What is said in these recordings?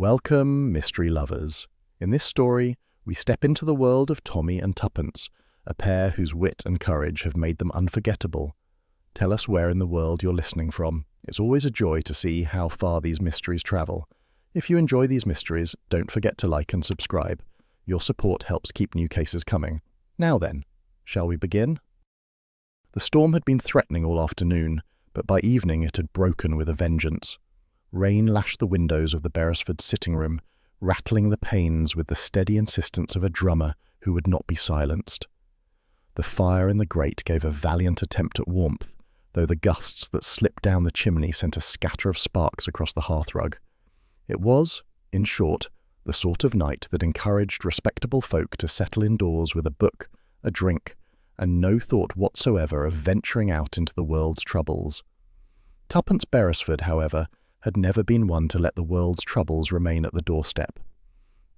Welcome, mystery lovers. In this story, we step into the world of Tommy and Tuppence, a pair whose wit and courage have made them unforgettable. Tell us where in the world you're listening from. It's always a joy to see how far these mysteries travel. If you enjoy these mysteries, don't forget to like and subscribe. Your support helps keep new cases coming. Now then, shall we begin? The storm had been threatening all afternoon, but by evening it had broken with a vengeance. Rain lashed the windows of the Beresford sitting room, rattling the panes with the steady insistence of a drummer who would not be silenced. The fire in the grate gave a valiant attempt at warmth, though the gusts that slipped down the chimney sent a scatter of sparks across the hearthrug. It was, in short, the sort of night that encouraged respectable folk to settle indoors with a book, a drink, and no thought whatsoever of venturing out into the world's troubles. Tuppence Beresford, however, had never been one to let the world's troubles remain at the doorstep.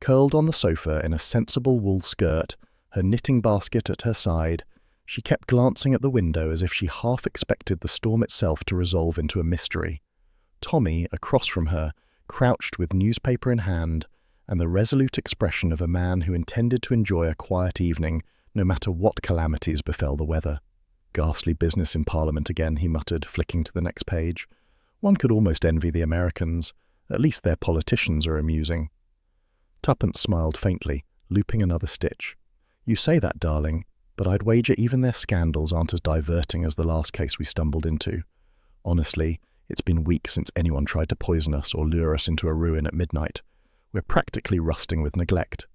Curled on the sofa in a sensible wool skirt, her knitting basket at her side, she kept glancing at the window as if she half expected the storm itself to resolve into a mystery. Tommy, across from her, crouched with newspaper in hand, and the resolute expression of a man who intended to enjoy a quiet evening, no matter what calamities befell the weather. "Ghastly business in Parliament again," he muttered, flicking to the next page. "One could almost envy the Americans. At least their politicians are amusing." Tuppence smiled faintly, looping another stitch. "You say that, darling, but I'd wager even their scandals aren't as diverting as the last case we stumbled into. Honestly, it's been weeks since anyone tried to poison us or lure us into a ruin at midnight. We're practically rusting with neglect."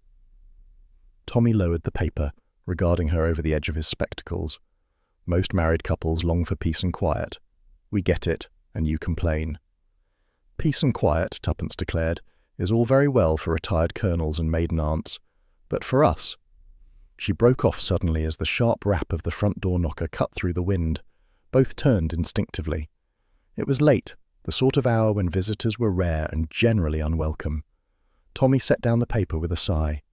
Tommy lowered the paper, regarding her over the edge of his spectacles. "Most married couples long for peace and quiet. We get it, and you complain." "Peace and quiet," Tuppence declared, "is all very well for retired colonels and maiden aunts. But for us—" She broke off suddenly as the sharp rap of the front door knocker cut through the wind. Both turned instinctively. It was late, the sort of hour when visitors were rare and generally unwelcome. Tommy set down the paper with a sigh.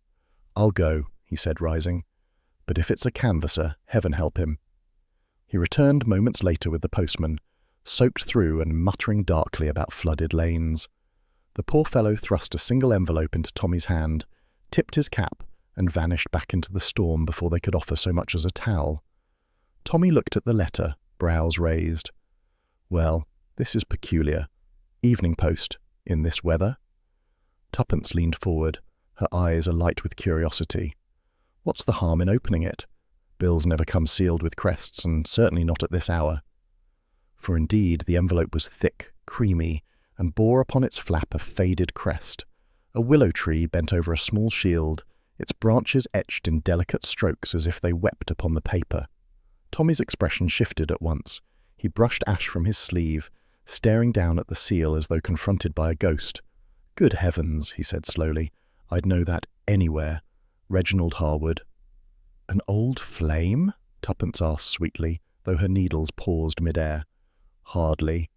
"I'll go," he said, rising. "But if it's a canvasser, heaven help him." He returned moments later with the postman, soaked through and muttering darkly about flooded lanes. The poor fellow thrust a single envelope into Tommy's hand, tipped his cap, and vanished back into the storm before they could offer so much as a towel. Tommy looked at the letter, brows raised. "Well, this is peculiar. Evening Post, in this weather?" Tuppence leaned forward, her eyes alight with curiosity. "What's the harm in opening it? Bills never come sealed with crests, and certainly not at this hour." For indeed the envelope was thick, creamy, and bore upon its flap a faded crest. A willow tree bent over a small shield, its branches etched in delicate strokes as if they wept upon the paper. Tommy's expression shifted at once. He brushed ash from his sleeve, staring down at the seal as though confronted by a ghost. "Good heavens," he said slowly, "I'd know that anywhere. Reginald Harwood." "An old flame?" Tuppence asked sweetly, though her needles paused mid-air. "Hardly."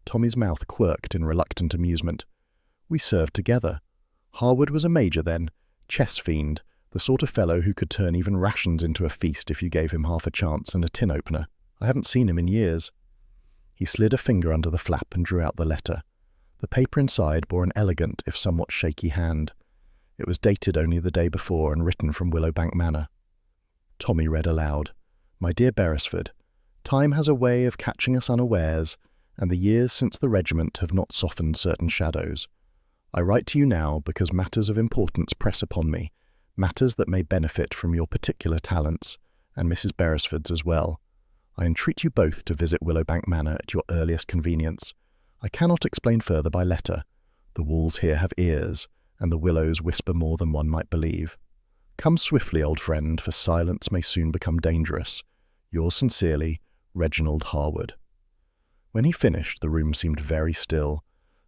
Tommy's mouth quirked in reluctant amusement. "We served together. Harwood was a major then, chess fiend, the sort of fellow who could turn even rations into a feast if you gave him half a chance and a tin opener. I haven't seen him in years." He slid a finger under the flap and drew out the letter. The paper inside bore an elegant, if somewhat shaky hand. It was dated only the day before and written from Willowbank Manor. Tommy read aloud. "My dear Beresford, time has a way of catching us unawares, and the years since the regiment have not softened certain shadows. I write to you now because matters of importance press upon me, matters that may benefit from your particular talents, and Mrs. Beresford's as well. I entreat you both to visit Willowbank Manor at your earliest convenience. I cannot explain further by letter. The walls here have ears, and the willows whisper more than one might believe. Come swiftly, old friend, for silence may soon become dangerous. Yours sincerely, Reginald Harwood." When he finished, the room seemed very still.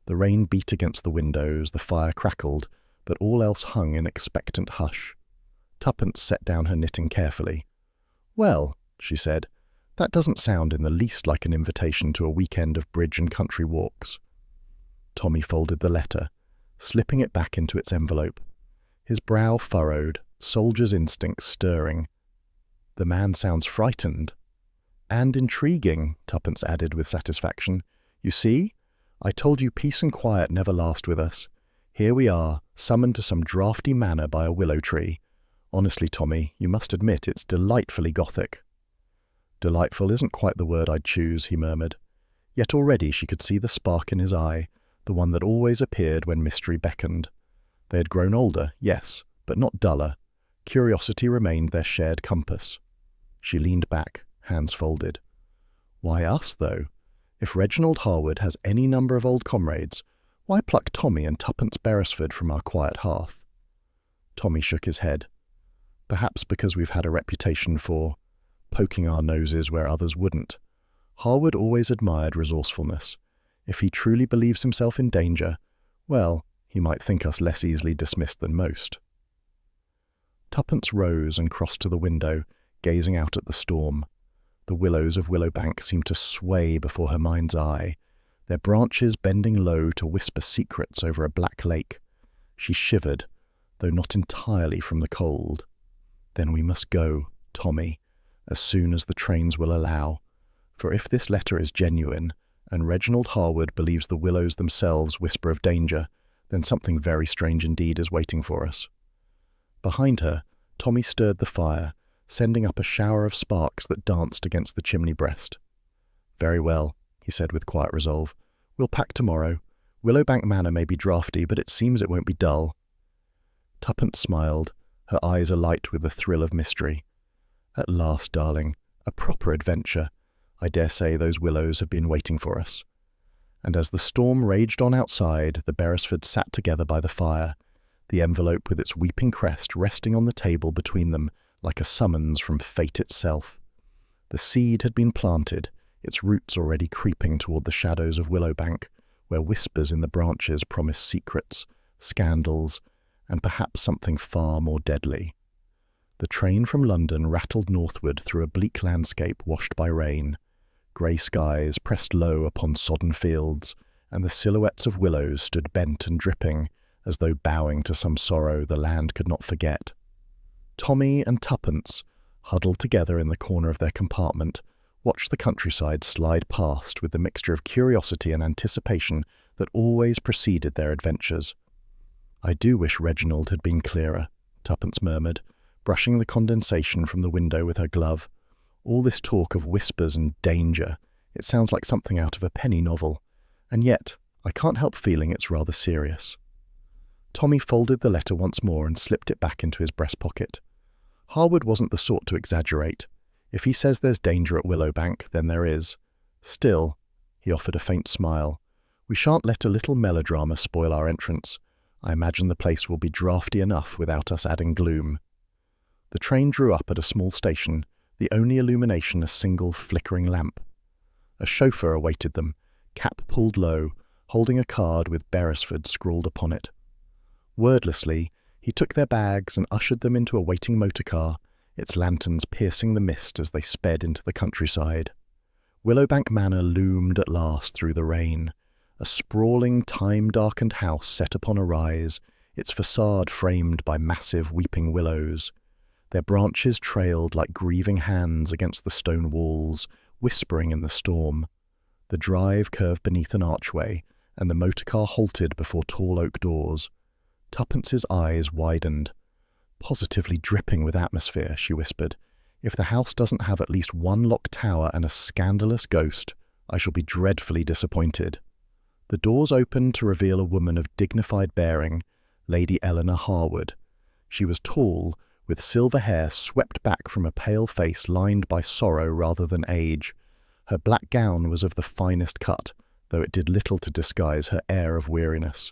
The rain beat against the windows, the fire crackled, but all else hung in expectant hush. Tuppence set down her knitting carefully. "Well," she said, "that doesn't sound in the least like an invitation to a weekend of bridge and country walks." Tommy folded the letter, slipping it back into its envelope. His brow furrowed, soldier's instincts stirring. "The man sounds frightened." "And intriguing," Tuppence added with satisfaction. "You see? I told you peace and quiet never last with us. Here we are, summoned to some draughty manor by a willow tree. Honestly, Tommy, you must admit it's delightfully gothic." "Delightful isn't quite the word I'd choose," he murmured. Yet already she could see the spark in his eye, the one that always appeared when mystery beckoned. They had grown older, yes, but not duller. Curiosity remained their shared compass. She leaned back, hands folded. "Why us, though? If Reginald Harwood has any number of old comrades, why pluck Tommy and Tuppence Beresford from our quiet hearth?" Tommy shook his head. "Perhaps because we've had a reputation for poking our noses where others wouldn't. Harwood always admired resourcefulness. If he truly believes himself in danger, well, he might think us less easily dismissed than most." Tuppence rose and crossed to the window, gazing out at the storm. The willows of Willowbank seemed to sway before her mind's eye, their branches bending low to whisper secrets over a black lake. She shivered, though not entirely from the cold. "Then we must go, Tommy, as soon as the trains will allow. For if this letter is genuine, and Reginald Harwood believes the willows themselves whisper of danger, then something very strange indeed is waiting for us." Behind her, Tommy stirred the fire, sending up a shower of sparks that danced against the chimney breast. "Very well," he said with quiet resolve. "We'll pack tomorrow. Willowbank Manor may be draughty, but it seems it won't be dull." Tuppence smiled, her eyes alight with the thrill of mystery. "At last, darling, a proper adventure. I dare say those willows have been waiting for us." And as the storm raged on outside, the Beresfords sat together by the fire, the envelope with its weeping crest resting on the table between them like a summons from fate itself. The seed had been planted, its roots already creeping toward the shadows of Willowbank, where whispers in the branches promised secrets, scandals, and perhaps something far more deadly. The train from London rattled northward through a bleak landscape washed by rain. Grey skies pressed low upon sodden fields, and the silhouettes of willows stood bent and dripping, as though bowing to some sorrow the land could not forget. Tommy and Tuppence, huddled together in the corner of their compartment, watched the countryside slide past with the mixture of curiosity and anticipation that always preceded their adventures. "I do wish Reginald had been clearer," Tuppence murmured, brushing the condensation from the window with her glove. "All this talk of whispers and danger, it sounds like something out of a penny novel, and yet I can't help feeling it's rather serious." Tommy folded the letter once more and slipped it back into his breast pocket. Harwood wasn't the sort to exaggerate. If he says there's danger at Willowbank, then there is. Still, he offered a faint smile, we shan't let a little melodrama spoil our entrance. I imagine the place will be draughty enough without us adding gloom. The train drew up at a small station, the only illumination a single flickering lamp. A chauffeur awaited them, cap pulled low, holding a card with Beresford scrawled upon it. Wordlessly, he took their bags and ushered them into a waiting motor car, its lanterns piercing the mist as they sped into the countryside. Willowbank Manor loomed at last through the rain, a sprawling, time-darkened house set upon a rise, its facade framed by massive weeping willows. Their branches trailed like grieving hands against the stone walls, whispering in the storm. The drive curved beneath an archway, and the motor car halted before tall oak doors. Tuppence's eyes widened. "Positively dripping with atmosphere," she whispered. "If the house doesn't have at least one locked tower and a scandalous ghost, I shall be dreadfully disappointed." The doors opened to reveal a woman of dignified bearing, Lady Eleanor Harwood. She was tall, with silver hair swept back from a pale face lined by sorrow rather than age. Her black gown was of the finest cut, though it did little to disguise her air of weariness.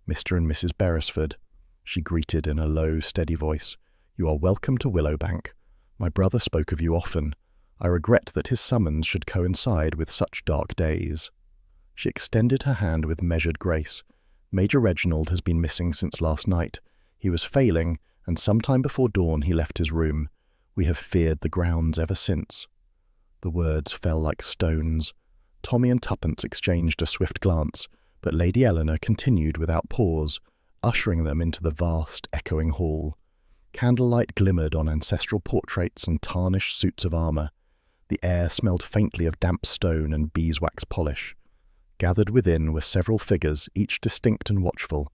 "Mr. and Mrs. Beresford," she greeted in a low, steady voice, "you are welcome to Willowbank. My brother spoke of you often. I regret that his summons should coincide with such dark days." She extended her hand with measured grace. "Major Reginald has been missing since last night. He was failing, and sometime before dawn he left his room. We have feared the grounds ever since." The words fell like stones. Tommy and Tuppence exchanged a swift glance, but Lady Eleanor continued without pause, ushering them into the vast, echoing hall. Candlelight glimmered on ancestral portraits and tarnished suits of armour. The air smelled faintly of damp stone and beeswax polish. Gathered within were several figures, each distinct and watchful.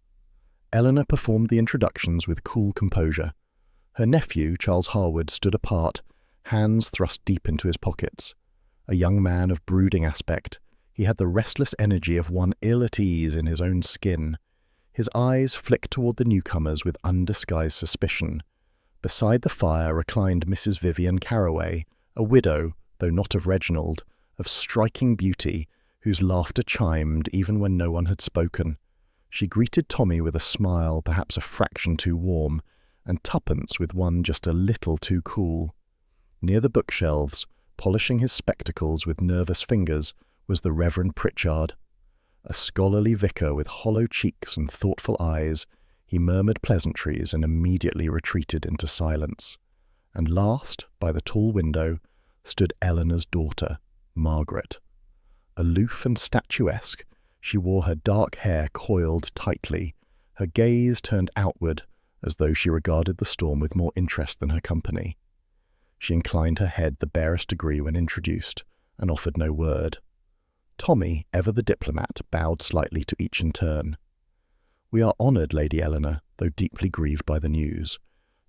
Eleanor performed the introductions with cool composure. Her nephew, Charles Harwood, stood apart, hands thrust deep into his pockets. A young man of brooding aspect, he had the restless energy of one ill at ease in his own skin. His eyes flicked toward the newcomers with undisguised suspicion. Beside the fire reclined Mrs. Vivian Carroway, a widow, though not of Reginald, of striking beauty, whose laughter chimed even when no one had spoken. She greeted Tommy with a smile perhaps a fraction too warm, and Tuppence with one just a little too cool. Near the bookshelves, polishing his spectacles with nervous fingers, was the Reverend Pritchard. A scholarly vicar with hollow cheeks and thoughtful eyes, he murmured pleasantries and immediately retreated into silence. And last, by the tall window, stood Eleanor's daughter, Margaret. Aloof and statuesque, she wore her dark hair coiled tightly, her gaze turned outward as though she regarded the storm with more interest than her company. She inclined her head the barest degree when introduced, and offered no word. Tommy, ever the diplomat, bowed slightly to each in turn. "We are honoured, Lady Eleanor, though deeply grieved by the news.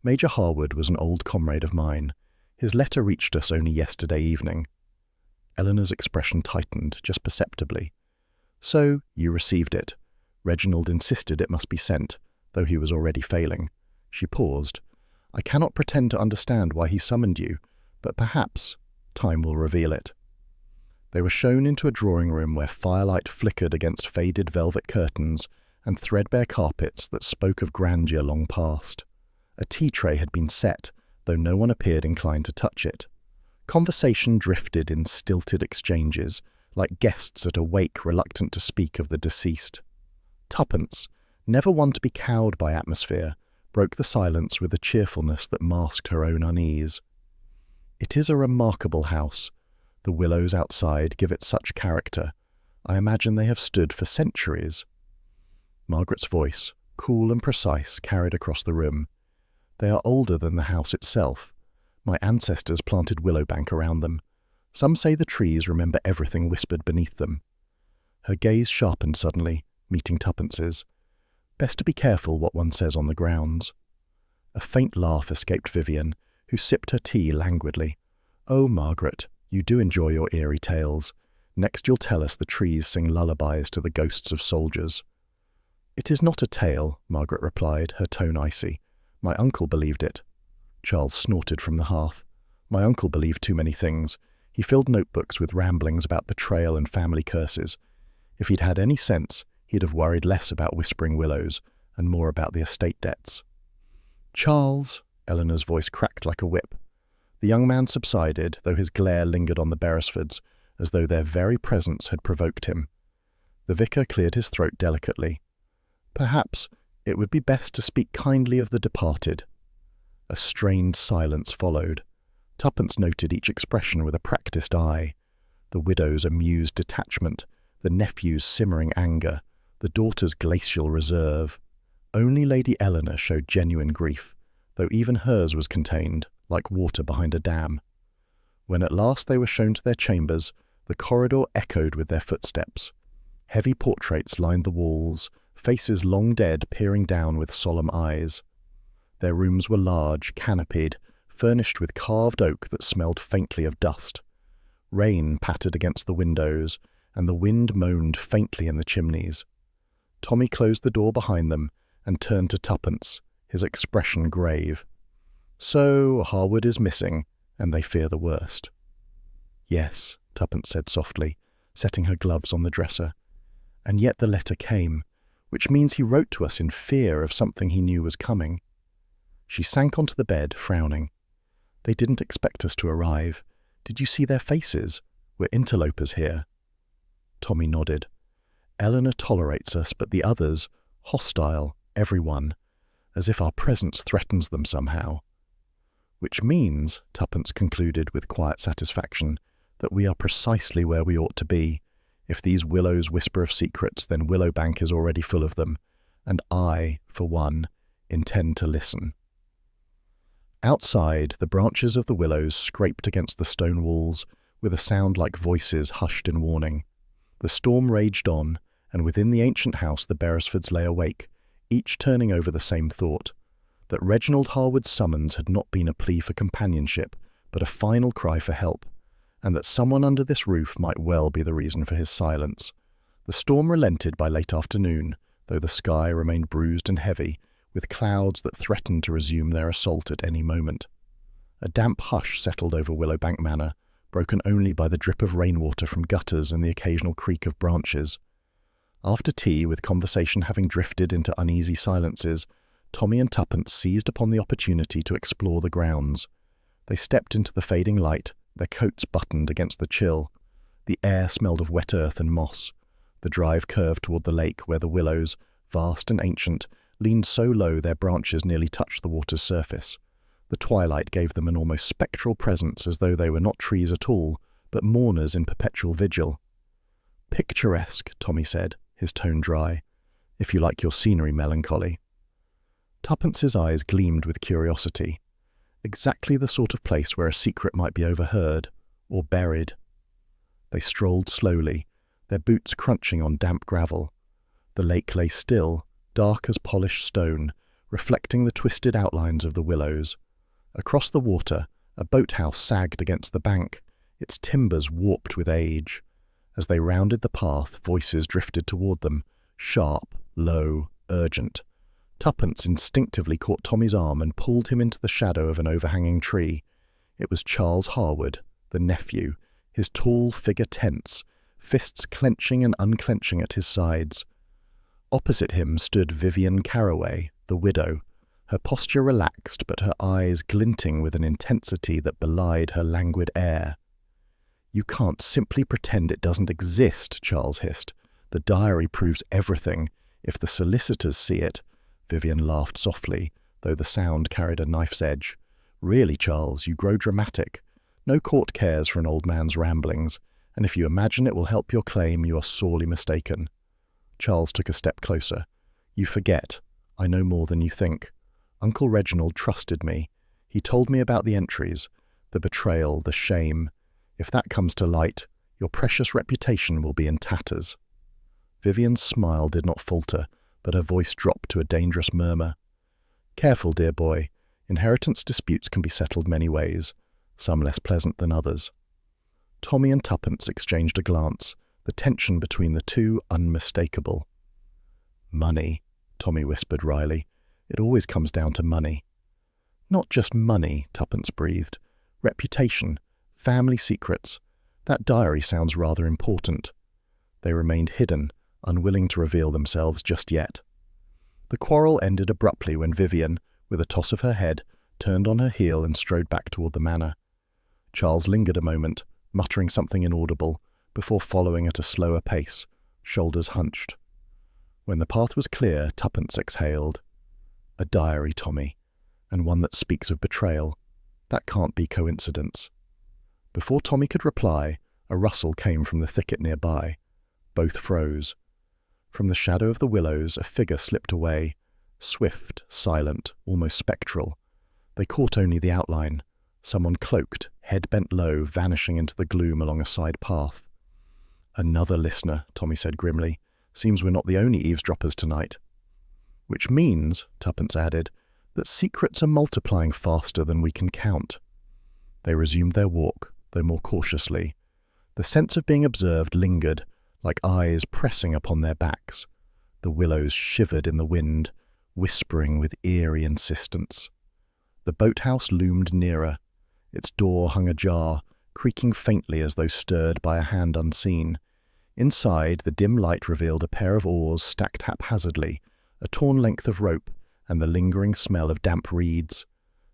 Major Harwood was an old comrade of mine. His letter reached us only yesterday evening." Eleanor's expression tightened, just perceptibly. "So, you received it. Reginald insisted it must be sent, though he was already failing." She paused. "I cannot pretend to understand why he summoned you, but perhaps time will reveal it." They were shown into a drawing-room where firelight flickered against faded velvet curtains and threadbare carpets that spoke of grandeur long past. A tea tray had been set, though no one appeared inclined to touch it. Conversation drifted in stilted exchanges, like guests at a wake reluctant to speak of the deceased. Tuppence, never one to be cowed by atmosphere, broke the silence with a cheerfulness that masked her own unease. "It is a remarkable house. The willows outside give it such character. I imagine they have stood for centuries." Margaret's voice, cool and precise, carried across the room. "They are older than the house itself. My ancestors planted willowbank around them. Some say the trees remember everything whispered beneath them." Her gaze sharpened suddenly, meeting Tuppence's. "Best to be careful what one says on the grounds." A faint laugh escaped Vivian, who sipped her tea languidly. "Oh, Margaret, you do enjoy your eerie tales. Next you'll tell us the trees sing lullabies to the ghosts of soldiers." "It is not a tale," Margaret replied, her tone icy. "My uncle believed it." Charles snorted from the hearth. "My uncle believed too many things. He filled notebooks with ramblings about betrayal and family curses. If he'd had any sense, he'd have worried less about whispering willows and more about the estate debts." "Charles!" Eleanor's voice cracked like a whip. The young man subsided, though his glare lingered on the Beresfords, as though their very presence had provoked him. The vicar cleared his throat delicately. "Perhaps it would be best to speak kindly of the departed." A strained silence followed. Tuppence noted each expression with a practised eye. The widow's amused detachment, the nephew's simmering anger, the daughter's glacial reserve. Only Lady Eleanor showed genuine grief, though even hers was contained, like water behind a dam. When at last they were shown to their chambers, the corridor echoed with their footsteps. Heavy portraits lined the walls, faces long dead peering down with solemn eyes. Their rooms were large, canopied, furnished with carved oak that smelled faintly of dust. Rain pattered against the windows, and the wind moaned faintly in the chimneys. Tommy closed the door behind them and turned to Tuppence, his expression grave. "So Harwood is missing, and they fear the worst." "Yes," Tuppence said softly, setting her gloves on the dresser. "And yet the letter came, which means he wrote to us in fear of something he knew was coming." She sank onto the bed, frowning. "They didn't expect us to arrive. Did you see their faces? We're interlopers here." Tommy nodded. "Eleanor tolerates us, but the others, hostile, everyone, as if our presence threatens them somehow." "Which means," Tuppence concluded with quiet satisfaction, "that we are precisely where we ought to be. If these willows whisper of secrets, then Willowbank is already full of them, and I, for one, intend to listen." Outside, the branches of the willows scraped against the stone walls, with a sound like voices hushed in warning. The storm raged on, and within the ancient house the Beresfords lay awake, each turning over the same thought, that Reginald Harwood's summons had not been a plea for companionship, but a final cry for help, and that someone under this roof might well be the reason for his silence. The storm relented by late afternoon, though the sky remained bruised and heavy, with clouds that threatened to resume their assault at any moment. A damp hush settled over Willowbank Manor, broken only by the drip of rainwater from gutters and the occasional creak of branches. After tea, with conversation having drifted into uneasy silences, Tommy and Tuppence seized upon the opportunity to explore the grounds. They stepped into the fading light, their coats buttoned against the chill. The air smelled of wet earth and moss. The drive curved toward the lake, where the willows, vast and ancient, leaned so low their branches nearly touched the water's surface. The twilight gave them an almost spectral presence, as though they were not trees at all, but mourners in perpetual vigil. "Picturesque," Tommy said, his tone dry, "if you like your scenery melancholy." Tuppence's eyes gleamed with curiosity. Exactly the sort of place where a secret might be overheard, or buried. They strolled slowly, their boots crunching on damp gravel. The lake lay still, dark as polished stone, reflecting the twisted outlines of the willows. Across the water, a boathouse sagged against the bank, its timbers warped with age. As they rounded the path, voices drifted toward them, sharp, low, urgent. Tuppence instinctively caught Tommy's arm and pulled him into the shadow of an overhanging tree. It was Charles Harwood, the nephew, his tall figure tense, fists clenching and unclenching at his sides. Opposite him stood Vivian Carraway, the widow, her posture relaxed but her eyes glinting with an intensity that belied her languid air. "You can't simply pretend it doesn't exist," Charles hissed. "The diary proves everything. If the solicitors see it—" Vivian laughed softly, though the sound carried a knife's edge. "Really, Charles, you grow dramatic. No court cares for an old man's ramblings, and if you imagine it will help your claim, you are sorely mistaken." Charles took a step closer. "You forget. I know more than you think. Uncle Reginald trusted me. He told me about the entries, the betrayal, the shame. If that comes to light, your precious reputation will be in tatters." Vivian's smile did not falter, but her voice dropped to a dangerous murmur. "Careful, dear boy. Inheritance disputes can be settled many ways, some less pleasant than others." Tommy and Tuppence exchanged a glance, the tension between the two unmistakable. "Money," Tommy whispered wryly. "It always comes down to money." "Not just money," Tuppence breathed. "Reputation, family secrets. That diary sounds rather important." They remained hidden, unwilling to reveal themselves just yet. The quarrel ended abruptly when Vivian, with a toss of her head, turned on her heel and strode back toward the manor. Charles lingered a moment, muttering something inaudible, before following at a slower pace, shoulders hunched. When the path was clear, Tuppence exhaled. "A diary, Tommy, and one that speaks of betrayal. That can't be coincidence." Before Tommy could reply, a rustle came from the thicket nearby. Both froze. From the shadow of the willows, a figure slipped away, swift, silent, almost spectral. They caught only the outline, someone cloaked, head bent low, vanishing into the gloom along a side path. "Another listener," Tommy said grimly. "Seems we're not the only eavesdroppers tonight." "Which means," Tuppence added, "that secrets are multiplying faster than we can count." They resumed their walk, though more cautiously. The sense of being observed lingered, like eyes pressing upon their backs. The willows shivered in the wind, whispering with eerie insistence. The boathouse loomed nearer. Its door hung ajar, creaking faintly as though stirred by a hand unseen. Inside, the dim light revealed a pair of oars stacked haphazardly, a torn length of rope, and the lingering smell of damp reeds.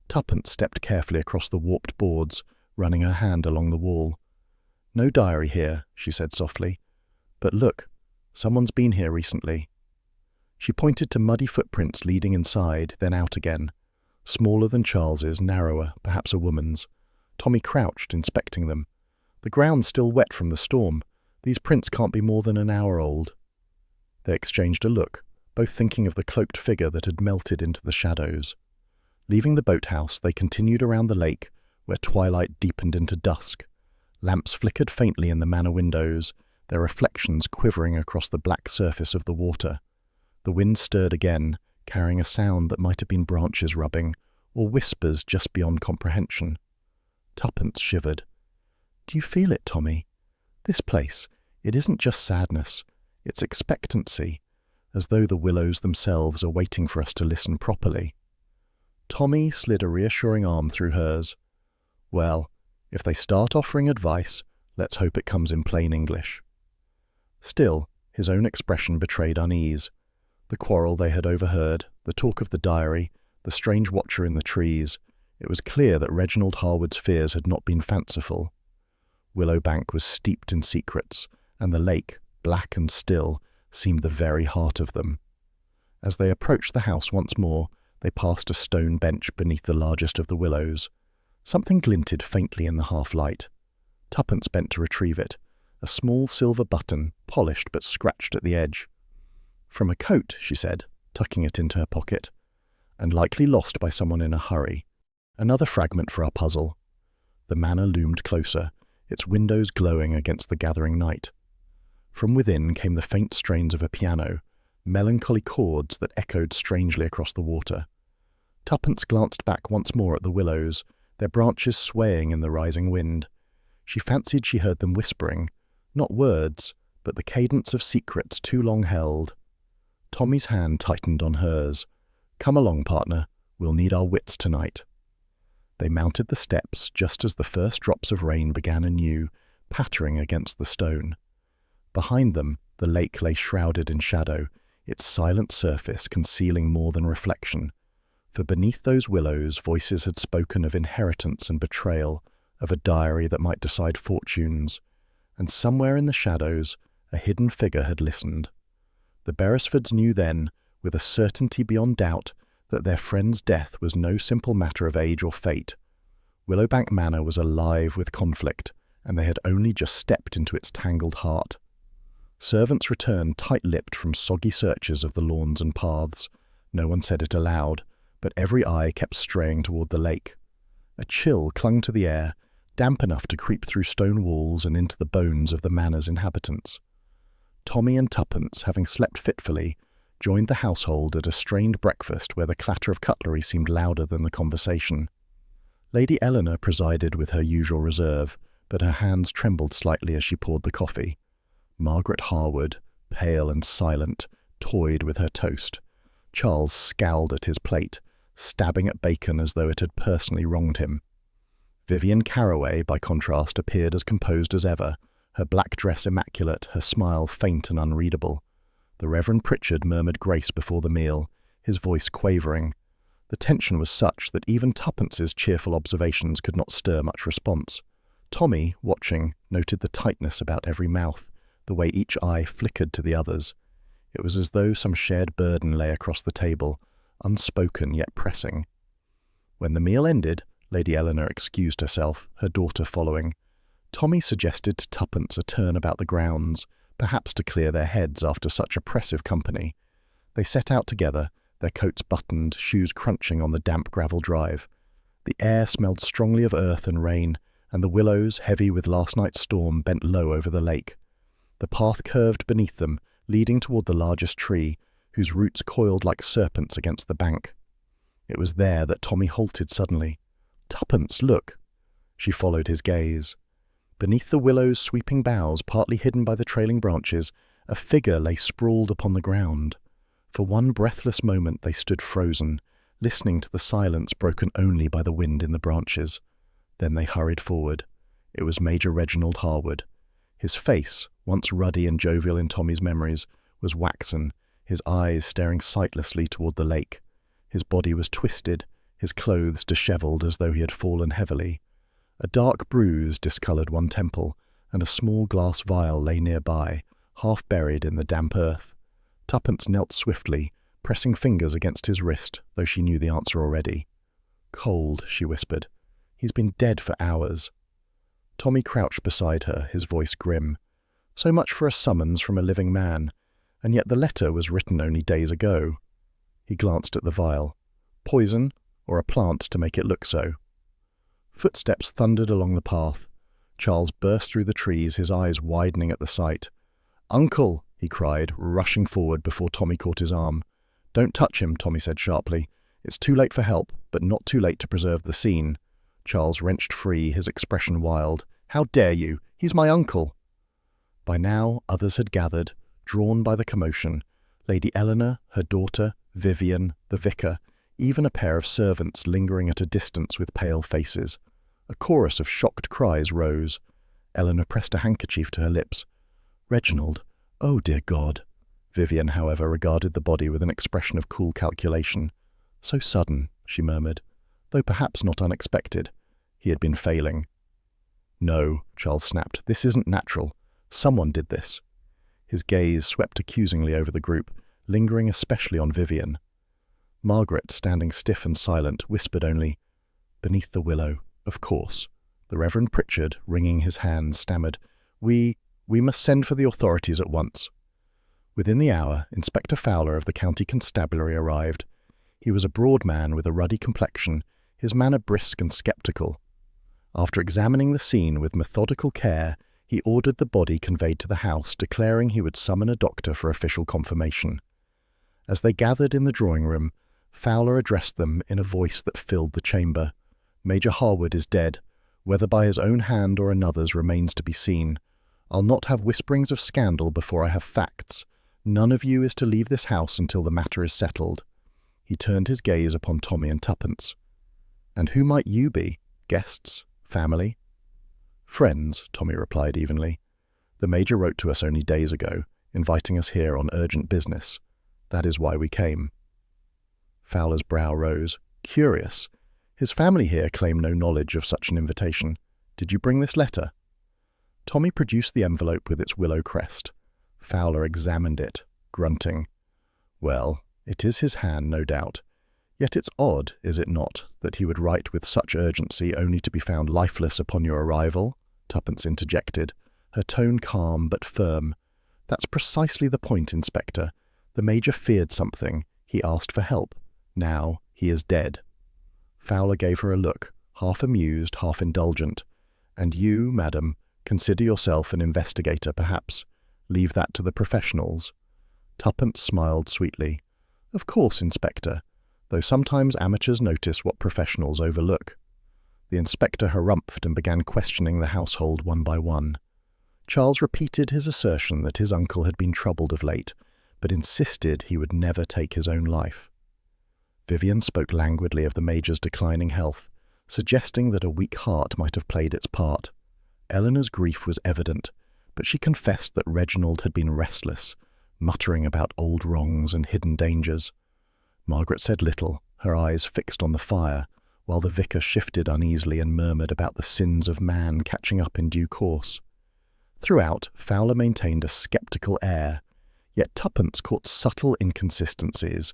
Tuppence stepped carefully across the warped boards, running her hand along the wall. "No diary here," she said softly. "But look, someone's been here recently." She pointed to muddy footprints leading inside, then out again. Smaller than Charles's, narrower, perhaps a woman's. Tommy crouched, inspecting them. "The ground's still wet from the storm. These prints can't be more than an hour old." They exchanged a look, both thinking of the cloaked figure that had melted into the shadows. Leaving the boathouse, they continued around the lake, where twilight deepened into dusk. Lamps flickered faintly in the manor windows, their reflections quivering across the black surface of the water. The wind stirred again, carrying a sound that might have been branches rubbing, or whispers just beyond comprehension. Tuppence shivered. "Do you feel it, Tommy? This place, it isn't just sadness, it's expectancy, as though the willows themselves are waiting for us to listen properly." Tommy slid a reassuring arm through hers. "Well, if they start offering advice, let's hope it comes in plain English." Still, his own expression betrayed unease. The quarrel they had overheard, the talk of the diary, the strange watcher in the trees, it was clear that Reginald Harwood's fears had not been fanciful. Willowbank was steeped in secrets, and the lake, black and still, seemed the very heart of them. As they approached the house once more, they passed a stone bench beneath the largest of the willows. Something glinted faintly in the half-light. Tuppence bent to retrieve it, a small silver button, polished but scratched at the edge. "From a coat," she said, tucking it into her pocket, "and likely lost by someone in a hurry. Another fragment for our puzzle." The manor loomed closer, its windows glowing against the gathering night. From within came the faint strains of a piano, melancholy chords that echoed strangely across the water. Tuppence glanced back once more at the willows, their branches swaying in the rising wind. She fancied she heard them whispering, not words, but the cadence of secrets too long held. Tommy's hand tightened on hers. "Come along, partner. We'll need our wits tonight." They mounted the steps just as the first drops of rain began anew, pattering against the stone. Behind them, the lake lay shrouded in shadow, its silent surface concealing more than reflection. For beneath those willows, voices had spoken of inheritance and betrayal, of a diary that might decide fortunes. And somewhere in the shadows, a hidden figure had listened. The Beresfords knew then, with a certainty beyond doubt, that their friend's death was no simple matter of age or fate. Willowbank Manor was alive with conflict, and they had only just stepped into its tangled heart. Servants returned tight-lipped from soggy searches of the lawns and paths. No one said it aloud, but every eye kept straying toward the lake. A chill clung to the air, damp enough to creep through stone walls and into the bones of the manor's inhabitants. Tommy and Tuppence, having slept fitfully, joined the household at a strained breakfast where the clatter of cutlery seemed louder than the conversation. Lady Eleanor presided with her usual reserve, but her hands trembled slightly as she poured the coffee. Margaret Harwood, pale and silent, toyed with her toast. Charles scowled at his plate, stabbing at bacon as though it had personally wronged him. Vivian Carraway, by contrast, appeared as composed as ever, her black dress immaculate, her smile faint and unreadable. The Reverend Pritchard murmured grace before the meal, his voice quavering. The tension was such that even Tuppence's cheerful observations could not stir much response. Tommy, watching, noted the tightness about every mouth, the way each eye flickered to the others. It was as though some shared burden lay across the table, unspoken yet pressing. When the meal ended, Lady Eleanor excused herself, her daughter following. Tommy suggested to Tuppence a turn about the grounds, perhaps to clear their heads after such oppressive company. They set out together, their coats buttoned, shoes crunching on the damp gravel drive. The air smelled strongly of earth and rain, and the willows, heavy with last night's storm, bent low over the lake. The path curved beneath them, leading toward the largest tree, whose roots coiled like serpents against the bank. It was there that Tommy halted suddenly. "Tuppence, look!" She followed his gaze. Beneath the willow's sweeping boughs, partly hidden by the trailing branches, a figure lay sprawled upon the ground. For one breathless moment they stood frozen, listening to the silence broken only by the wind in the branches. Then they hurried forward. It was Major Reginald Harwood. His face, once ruddy and jovial in Tommy's memories, was waxen, his eyes staring sightlessly toward the lake. His body was twisted, his clothes dishevelled as though he had fallen heavily. A dark bruise discoloured one temple, and a small glass vial lay nearby, half buried in the damp earth. Tuppence knelt swiftly, pressing fingers against his wrist, though she knew the answer already. "Cold," she whispered. "He's been dead for hours." Tommy crouched beside her, his voice grim. So much for a summons from a living man, and yet the letter was written only days ago. He glanced at the vial. Poison, or a plant to make it look so? Footsteps thundered along the path. Charles burst through the trees, his eyes widening at the sight. "Uncle!" he cried, rushing forward before Tommy caught his arm. "Don't touch him," Tommy said sharply. "It's too late for help, but not too late to preserve the scene." Charles wrenched free, his expression wild. "How dare you? He's my uncle!" By now, others had gathered, drawn by the commotion. Lady Eleanor, her daughter, Vivian, the vicar, even a pair of servants lingering at a distance with pale faces. A chorus of shocked cries rose. Eleanor pressed a handkerchief to her lips. "Reginald, oh dear God!" Vivian, however, regarded the body with an expression of cool calculation. "So sudden," she murmured, "though perhaps not unexpected. He had been failing." "No," Charles snapped, "this isn't natural. Someone did this." His gaze swept accusingly over the group, lingering especially on Vivian. Margaret, standing stiff and silent, whispered only, "Beneath the willow, of course." The Reverend Pritchard, wringing his hands, stammered, We must send for the authorities at once." Within the hour, Inspector Fowler of the County Constabulary arrived. He was a broad man with a ruddy complexion, his manner brisk and sceptical. After examining the scene with methodical care, he ordered the body conveyed to the house, declaring he would summon a doctor for official confirmation. As they gathered in the drawing-room, Fowler addressed them in a voice that filled the chamber. "Major Harwood is dead. Whether by his own hand or another's remains to be seen. I'll not have whisperings of scandal before I have facts. None of you is to leave this house until the matter is settled." He turned his gaze upon Tommy and Tuppence. "And who might you be? Guests? Family?" "Friends," Tommy replied evenly. "The Major wrote to us only days ago, inviting us here on urgent business. That is why we came." Fowler's brow rose. "Curious. His family here claim no knowledge of such an invitation. Did you bring this letter?" Tommy produced the envelope with its willow crest. Fowler examined it, grunting. "Well, it is his hand, no doubt. Yet it's odd, is it not, that he would write with such urgency only to be found lifeless upon your arrival?" Tuppence interjected, her tone calm but firm. "That's precisely the point, Inspector. The Major feared something. He asked for help. Now he is dead." Fowler gave her a look, half amused, half indulgent. "And you, madam, consider yourself an investigator, perhaps. Leave that to the professionals." Tuppence smiled sweetly. "Of course, Inspector, though sometimes amateurs notice what professionals overlook." The inspector harumphed and began questioning the household one by one. Charles repeated his assertion that his uncle had been troubled of late, but insisted he would never take his own life. Vivian spoke languidly of the Major's declining health, suggesting that a weak heart might have played its part. Eleanor's grief was evident, but she confessed that Reginald had been restless, muttering about old wrongs and hidden dangers. Margaret said little, her eyes fixed on the fire, while the vicar shifted uneasily and murmured about the sins of man catching up in due course. Throughout, Fowler maintained a sceptical air, yet Tuppence caught subtle inconsistencies.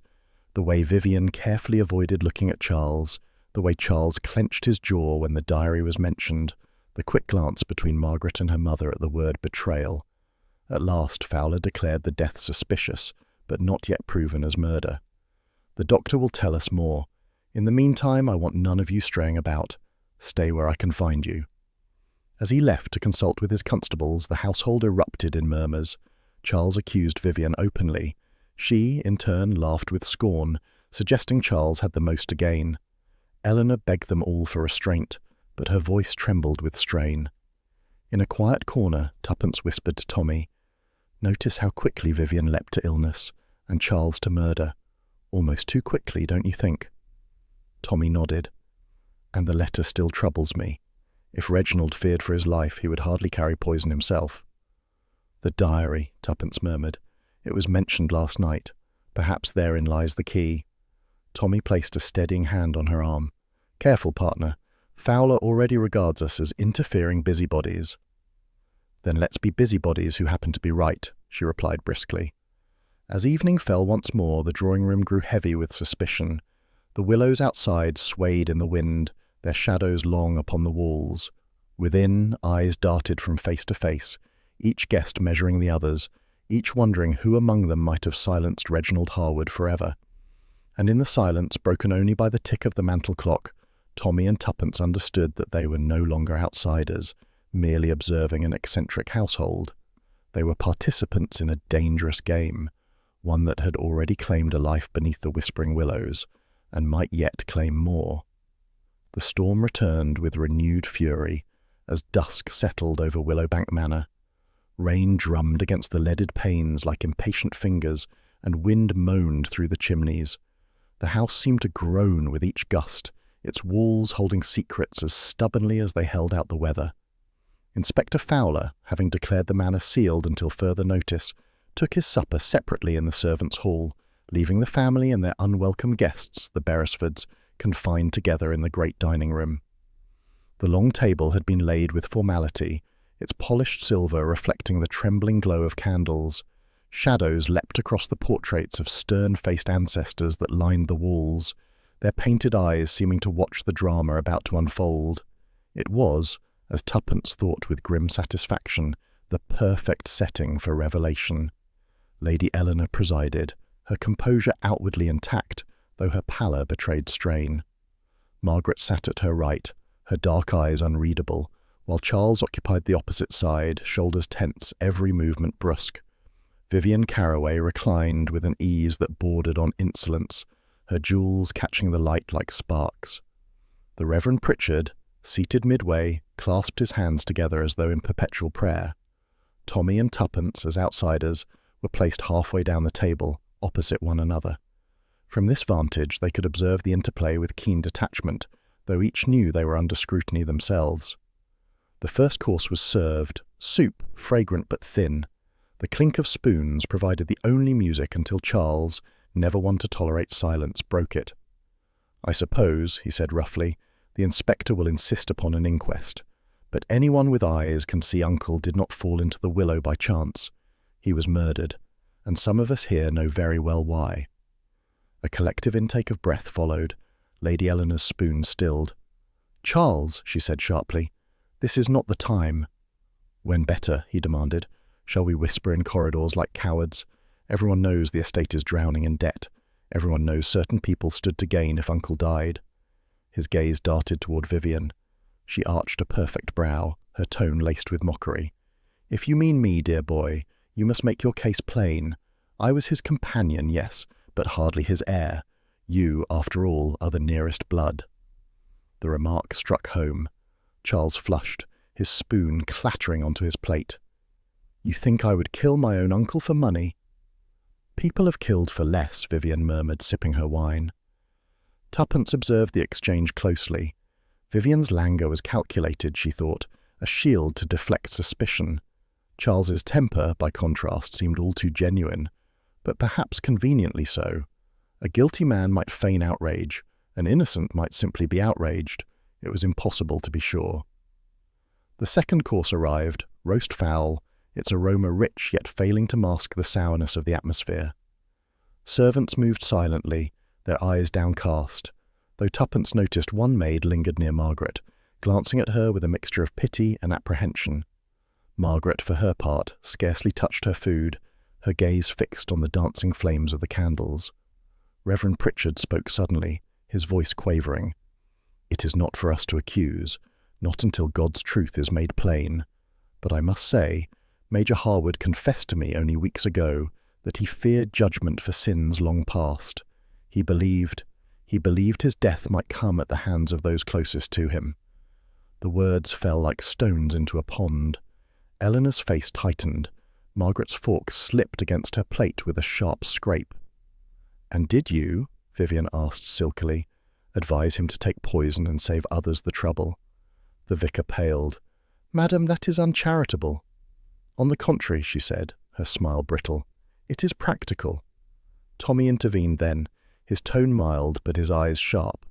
The way Vivian carefully avoided looking at Charles, the way Charles clenched his jaw when the diary was mentioned, the quick glance between Margaret and her mother at the word betrayal. At last Fowler declared the death suspicious, but not yet proven as murder. "The doctor will tell us more. In the meantime, I want none of you straying about. Stay where I can find you." As he left to consult with his constables, the household erupted in murmurs. Charles accused Vivian openly. She, in turn, laughed with scorn, suggesting Charles had the most to gain. Eleanor begged them all for restraint, but her voice trembled with strain. In a quiet corner, Tuppence whispered to Tommy, "Notice how quickly Vivian leapt to illness, and Charles to murder. Almost too quickly, don't you think?" Tommy nodded. "And the letter still troubles me. If Reginald feared for his life, he would hardly carry poison himself." "The diary," Tuppence murmured. "It was mentioned last night. Perhaps therein lies the key." Tommy placed a steadying hand on her arm. "Careful, partner. Fowler already regards us as interfering busybodies." "Then let's be busybodies who happen to be right," she replied briskly. As evening fell once more, the drawing-room grew heavy with suspicion. The willows outside swayed in the wind, their shadows long upon the walls. Within, eyes darted from face to face, each guest measuring the others, each wondering who among them might have silenced Reginald Harwood forever. And in the silence, broken only by the tick of the mantel clock, Tommy and Tuppence understood that they were no longer outsiders, merely observing an eccentric household. They were participants in a dangerous game, one that had already claimed a life beneath the whispering willows, and might yet claim more. The storm returned with renewed fury as dusk settled over Willowbank Manor. Rain drummed against the leaded panes like impatient fingers, and wind moaned through the chimneys. The house seemed to groan with each gust, its walls holding secrets as stubbornly as they held out the weather. Inspector Fowler, having declared the manor sealed until further notice, took his supper separately in the servants' hall, leaving the family and their unwelcome guests, the Beresfords, confined together in the great dining room. The long table had been laid with formality, its polished silver reflecting the trembling glow of candles. Shadows leapt across the portraits of stern-faced ancestors that lined the walls, their painted eyes seeming to watch the drama about to unfold. It was, as Tuppence thought with grim satisfaction, the perfect setting for revelation. Lady Eleanor presided, her composure outwardly intact, though her pallor betrayed strain. Margaret sat at her right, her dark eyes unreadable, while Charles occupied the opposite side, shoulders tense, every movement brusque. Vivian Carraway reclined with an ease that bordered on insolence, her jewels catching the light like sparks. The Reverend Pritchard, seated midway, clasped his hands together as though in perpetual prayer. Tommy and Tuppence, as outsiders, were placed halfway down the table, opposite one another. From this vantage they could observe the interplay with keen detachment, though each knew they were under scrutiny themselves. The first course was served, soup, fragrant but thin. The clink of spoons provided the only music until Charles, never one to tolerate silence, broke it. "I suppose," he said roughly, "the inspector will insist upon an inquest. But anyone with eyes can see Uncle did not fall into the willow by chance. He was murdered, and some of us here know very well why." A collective intake of breath followed. Lady Eleanor's spoon stilled. "Charles," she said sharply, "this is not the time." "When better?" he demanded. "Shall we whisper in corridors like cowards? Everyone knows the estate is drowning in debt. Everyone knows certain people stood to gain if Uncle died." His gaze darted toward Vivian. She arched a perfect brow, her tone laced with mockery. "If you mean me, dear boy, you must make your case plain. I was his companion, yes, but hardly his heir. You, after all, are the nearest blood." The remark struck home. Charles flushed, his spoon clattering onto his plate. "You think I would kill my own uncle for money?" "People have killed for less," Vivian murmured, sipping her wine. Tuppence observed the exchange closely. Vivian's languor was calculated, she thought, a shield to deflect suspicion. Charles's temper, by contrast, seemed all too genuine, but perhaps conveniently so. A guilty man might feign outrage, an innocent might simply be outraged. It was impossible to be sure. The second course arrived, roast fowl, its aroma rich yet failing to mask the sourness of the atmosphere. Servants moved silently, their eyes downcast, though Tuppence noticed one maid lingered near Margaret, glancing at her with a mixture of pity and apprehension. Margaret, for her part, scarcely touched her food, her gaze fixed on the dancing flames of the candles. Reverend Pritchard spoke suddenly, his voice quavering. "It is not for us to accuse, not until God's truth is made plain. But I must say, Major Harwood confessed to me only weeks ago that he feared judgment for sins long past. He believed his death might come at the hands of those closest to him." The words fell like stones into a pond. Eleanor's face tightened. Margaret's fork slipped against her plate with a sharp scrape. "And did you," Vivian asked silkily, "advise him to take poison and save others the trouble?" The vicar paled. "Madam, that is uncharitable." "On the contrary," she said, her smile brittle, "it is practical." Tommy intervened then, his tone mild but his eyes sharp.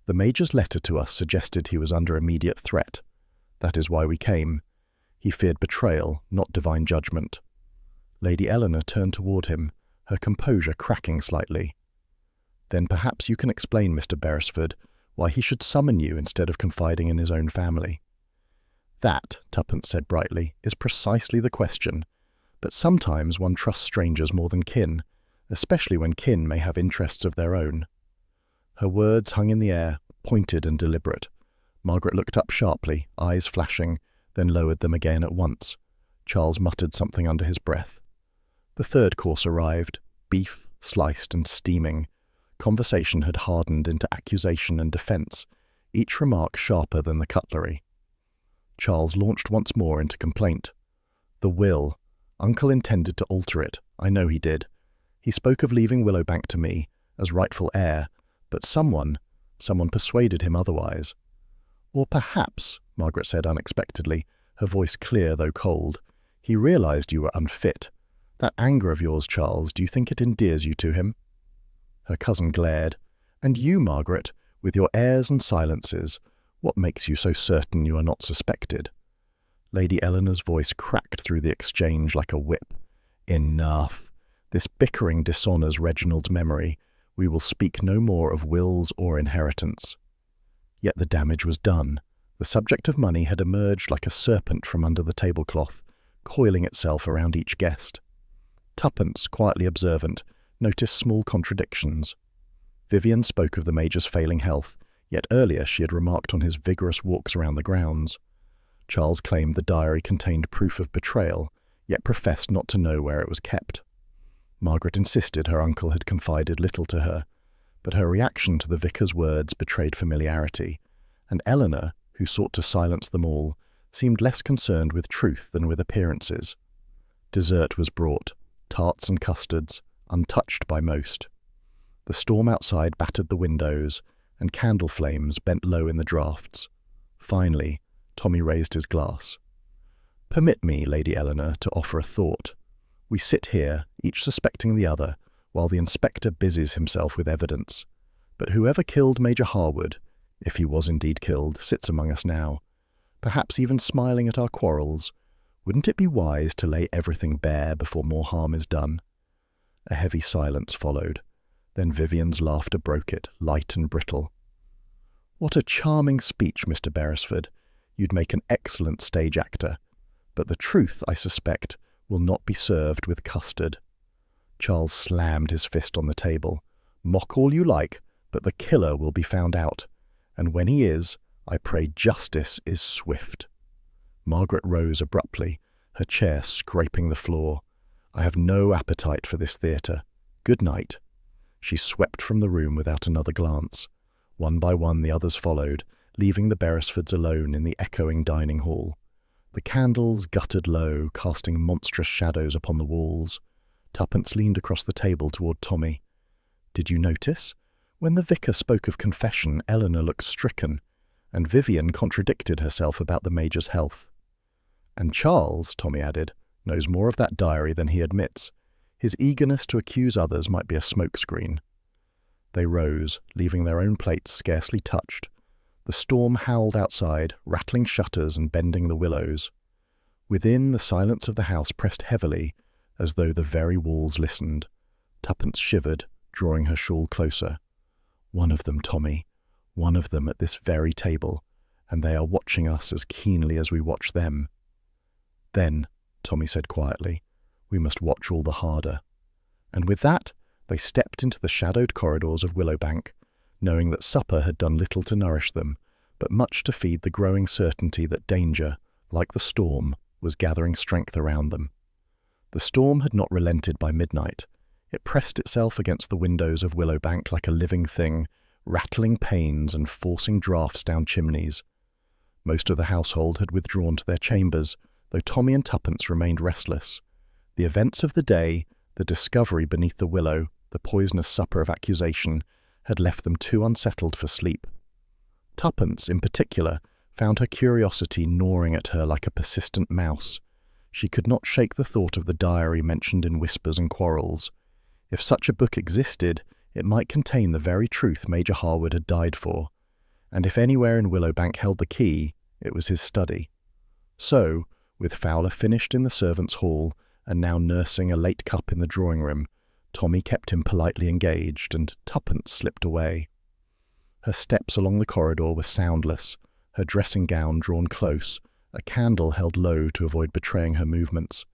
"The Major's letter to us suggested he was under immediate threat. That is why we came. He feared betrayal, not divine judgment." Lady Eleanor turned toward him, her composure cracking slightly. "Then perhaps you can explain, Mr. Beresford, why he should summon you instead of confiding in his own family." "That," Tuppence said brightly, "is precisely the question. But sometimes one trusts strangers more than kin, especially when kin may have interests of their own." Her words hung in the air, pointed and deliberate. Margaret looked up sharply, eyes flashing, then lowered them again at once. Charles muttered something under his breath. The third course arrived, beef, sliced and steaming. Conversation had hardened into accusation and defence, each remark sharper than the cutlery. Charles launched once more into complaint. The will. Uncle intended to alter it. I know he did. He spoke of leaving Willowbank to me, as rightful heir, but someone persuaded him otherwise. Or perhaps, Margaret said unexpectedly, her voice clear though cold, he realised you were unfit. That anger of yours, Charles, do you think it endears you to him? Her cousin glared. And you, Margaret, with your airs and silences, what makes you so certain you are not suspected? Lady Eleanor's voice cracked through the exchange like a whip. Enough. This bickering dishonours Reginald's memory. We will speak no more of wills or inheritance. Yet the damage was done. The subject of money had emerged like a serpent from under the tablecloth, coiling itself around each guest. Tuppence, quietly observant, noticed small contradictions. Vivian spoke of the Major's failing health, yet earlier she had remarked on his vigorous walks around the grounds. Charles claimed the diary contained proof of betrayal, yet professed not to know where it was kept. Margaret insisted her uncle had confided little to her, but her reaction to the vicar's words betrayed familiarity, and Eleanor, who sought to silence them all, seemed less concerned with truth than with appearances. Dessert was brought, tarts and custards, untouched by most. The storm outside battered the windows, and candle flames bent low in the draughts. Finally, Tommy raised his glass. "Permit me, Lady Eleanor, to offer a thought. We sit here, each suspecting the other, while the inspector busies himself with evidence. But whoever killed Major Harwood, if he was indeed killed, sits among us now, perhaps even smiling at our quarrels. Wouldn't it be wise to lay everything bare before more harm is done?" A heavy silence followed. Then Vivian's laughter broke it, light and brittle. "What a charming speech, Mr. Beresford. You'd make an excellent stage actor. But the truth, I suspect, will not be served with custard." Charles slammed his fist on the table. "Mock all you like, but the killer will be found out. And when he is, I pray justice is swift." Margaret rose abruptly, her chair scraping the floor. "I have no appetite for this theatre. Good night." She swept from the room without another glance. One by one the others followed, leaving the Beresfords alone in the echoing dining hall. The candles guttered low, casting monstrous shadows upon the walls. Tuppence leaned across the table toward Tommy. "Did you notice? When the vicar spoke of confession, Eleanor looked stricken, and Vivian contradicted herself about the Major's health. And Charles," Tommy added, "knows more of that diary than he admits. His eagerness to accuse others might be a smokescreen." They rose, leaving their own plates scarcely touched. The storm howled outside, rattling shutters and bending the willows. Within, the silence of the house pressed heavily, as though the very walls listened. Tuppence shivered, drawing her shawl closer. "One of them, Tommy. One of them at this very table, and they are watching us as keenly as we watch them." "Then," Tommy said quietly, "we must watch all the harder." And with that, they stepped into the shadowed corridors of Willowbank, knowing that supper had done little to nourish them, but much to feed the growing certainty that danger, like the storm, was gathering strength around them. The storm had not relented by midnight. It pressed itself against the windows of Willowbank like a living thing, rattling panes and forcing draughts down chimneys. Most of the household had withdrawn to their chambers, though Tommy and Tuppence remained restless. The events of the day, the discovery beneath the willow, the poisonous supper of accusation, had left them too unsettled for sleep. Tuppence, in particular, found her curiosity gnawing at her like a persistent mouse. She could not shake the thought of the diary mentioned in Whispers and Quarrels. If such a book existed, it might contain the very truth Major Harwood had died for, and if anywhere in Willowbank held the key, it was his study. So, with Fowler finished in the servants' hall, and now nursing a late cup in the drawing-room, Tommy kept him politely engaged, and Tuppence slipped away. Her steps along the corridor were soundless, her dressing gown drawn close, a candle held low to avoid betraying her movements.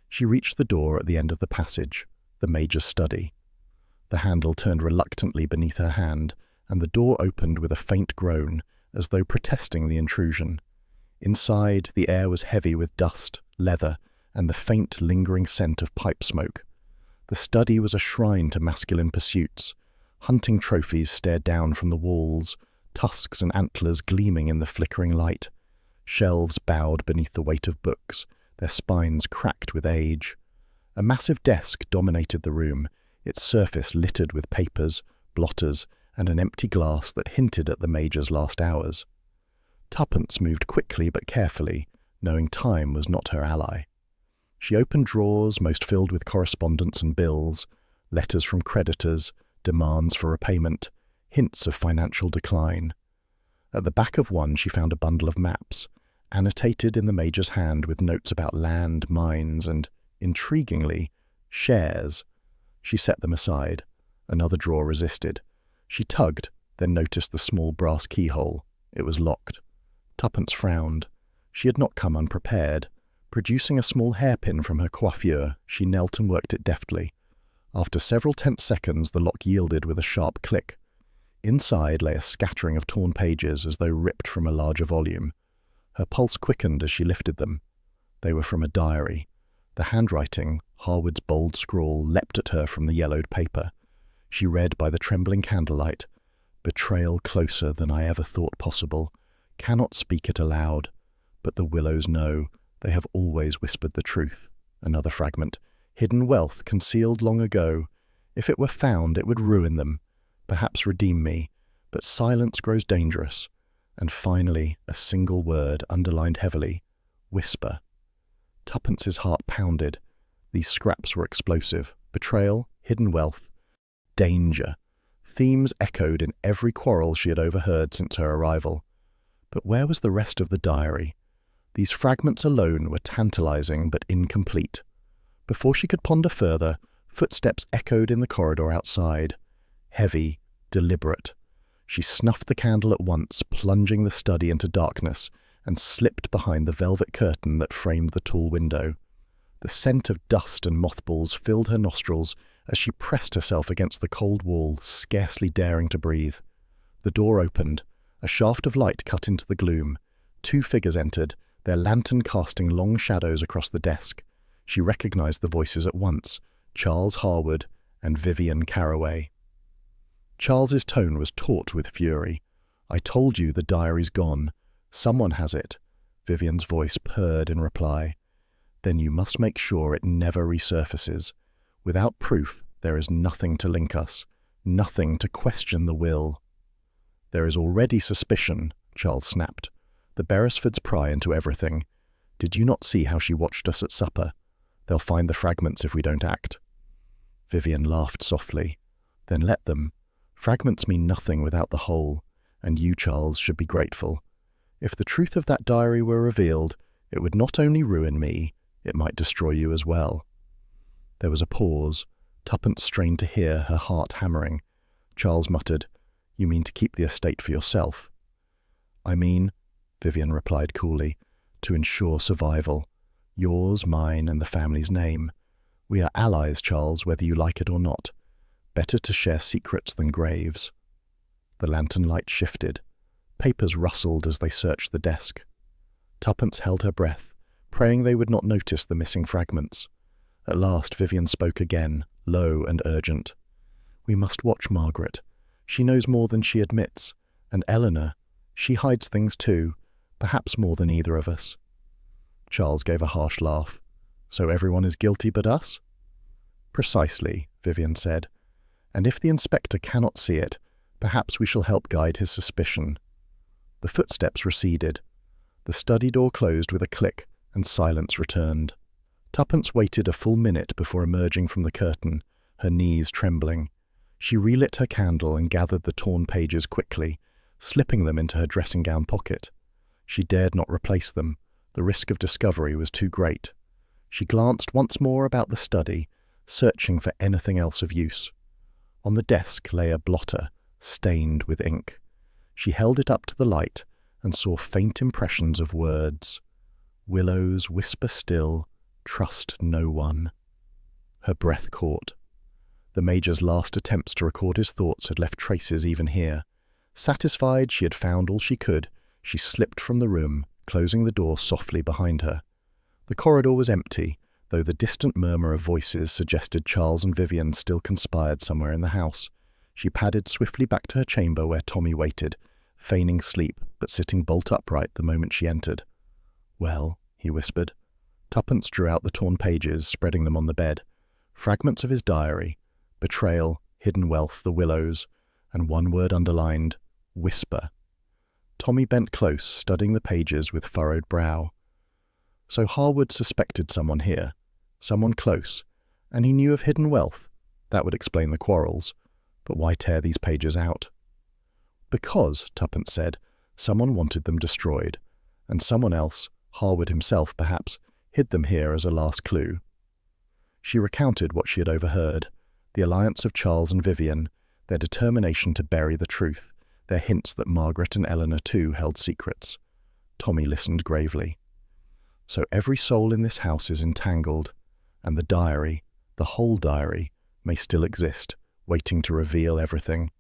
She reached the door at the end of the passage, the Major's study. The handle turned reluctantly beneath her hand, and the door opened with a faint groan, as though protesting the intrusion. Inside, the air was heavy with dust, leather, and the faint, lingering scent of pipe smoke. The study was a shrine to masculine pursuits. Hunting trophies stared down from the walls, tusks and antlers gleaming in the flickering light. Shelves bowed beneath the weight of books, their spines cracked with age. A massive desk dominated the room, its surface littered with papers, blotters, and an empty glass that hinted at the Major's last hours. Tuppence moved quickly but carefully, knowing time was not her ally. She opened drawers, most filled with correspondence and bills, letters from creditors, demands for repayment, hints of financial decline. At the back of one she found a bundle of maps, annotated in the Major's hand with notes about land, mines, and, intriguingly, shares. She set them aside. Another drawer resisted. She tugged, then noticed the small brass keyhole. It was locked. Tuppence frowned. She had not come unprepared. Producing a small hairpin from her coiffure, she knelt and worked it deftly. After several tense seconds, the lock yielded with a sharp click. Inside lay a scattering of torn pages as though ripped from a larger volume. Her pulse quickened as she lifted them. They were from a diary. The handwriting, Harwood's bold scrawl, leapt at her from the yellowed paper. She read by the trembling candlelight, "Betrayal closer than I ever thought possible. Cannot speak it aloud. But the Willows know. They have always whispered the truth." Another fragment. "Hidden wealth concealed long ago. If it were found, it would ruin them. Perhaps redeem me. But silence grows dangerous." And finally, a single word underlined heavily. "Whisper." Tuppence's heart pounded. These scraps were explosive. Betrayal, hidden wealth, danger. Themes echoed in every quarrel she had overheard since her arrival. But where was the rest of the diary? These fragments alone were tantalizing but incomplete. Before she could ponder further, footsteps echoed in the corridor outside. Heavy, deliberate. She snuffed the candle at once, plunging the study into darkness, and slipped behind the velvet curtain that framed the tall window. The scent of dust and mothballs filled her nostrils as she pressed herself against the cold wall, scarcely daring to breathe. The door opened. A shaft of light cut into the gloom. Two figures entered, their lantern casting long shadows across the desk. She recognized the voices at once, Charles Harwood and Vivian Carraway. Charles's tone was taut with fury. "I told you the diary's gone. Someone has it." Vivian's voice purred in reply. "Then you must make sure it never resurfaces. Without proof, there is nothing to link us, nothing to question the will." "There is already suspicion," Charles snapped. "The Beresfords pry into everything. Did you not see how she watched us at supper? They'll find the fragments if we don't act." Vivian laughed softly. "Then let them. Fragments mean nothing without the whole, and you, Charles, should be grateful. If the truth of that diary were revealed, it would not only ruin me, it might destroy you as well." There was a pause. Tuppence strained to hear, her heart hammering. Charles muttered, "You mean to keep the estate for yourself?" "I mean," Vivian replied coolly, "to ensure survival. Yours, mine, and the family's name. We are allies, Charles, whether you like it or not. Better to share secrets than graves." The lantern light shifted. Papers rustled as they searched the desk. Tuppence held her breath, praying they would not notice the missing fragments. At last Vivian spoke again, low and urgent. "We must watch Margaret. She knows more than she admits. And Eleanor, she hides things too, perhaps more than either of us." Charles gave a harsh laugh. "So everyone is guilty but us?" "Precisely," Vivian said. "And if the inspector cannot see it, perhaps we shall help guide his suspicion." The footsteps receded. The study door closed with a click, and silence returned. Tuppence waited a full minute before emerging from the curtain, her knees trembling. She relit her candle and gathered the torn pages quickly, slipping them into her dressing-gown pocket. She dared not replace them. The risk of discovery was too great. She glanced once more about the study, searching for anything else of use. On the desk lay a blotter, stained with ink. She held it up to the light and saw faint impressions of words. "Willows whisper still, trust no one." Her breath caught. The Major's last attempts to record his thoughts had left traces even here. Satisfied she had found all she could, she slipped from the room, closing the door softly behind her. The corridor was empty, though the distant murmur of voices suggested Charles and Vivian still conspired somewhere in the house. She padded swiftly back to her chamber where Tommy waited, feigning sleep but sitting bolt upright the moment she entered. "Well," he whispered. Tuppence drew out the torn pages, spreading them on the bed. Fragments of his diary: betrayal, hidden wealth, the Willows, and one word underlined: whisper. Tommy bent close, studying the pages with furrowed brow. So Harwood suspected someone here, someone close, and he knew of hidden wealth. That would explain the quarrels. But why tear these pages out? Because, Tuppence said, someone wanted them destroyed, and someone else, Harwood himself perhaps, hid them here as a last clue. She recounted what she had overheard, the alliance of Charles and Vivian, their determination to bury the truth, their hints that Margaret and Eleanor too held secrets. Tommy listened gravely. So every soul in this house is entangled, and the diary, the whole diary, may still exist, waiting to reveal everything.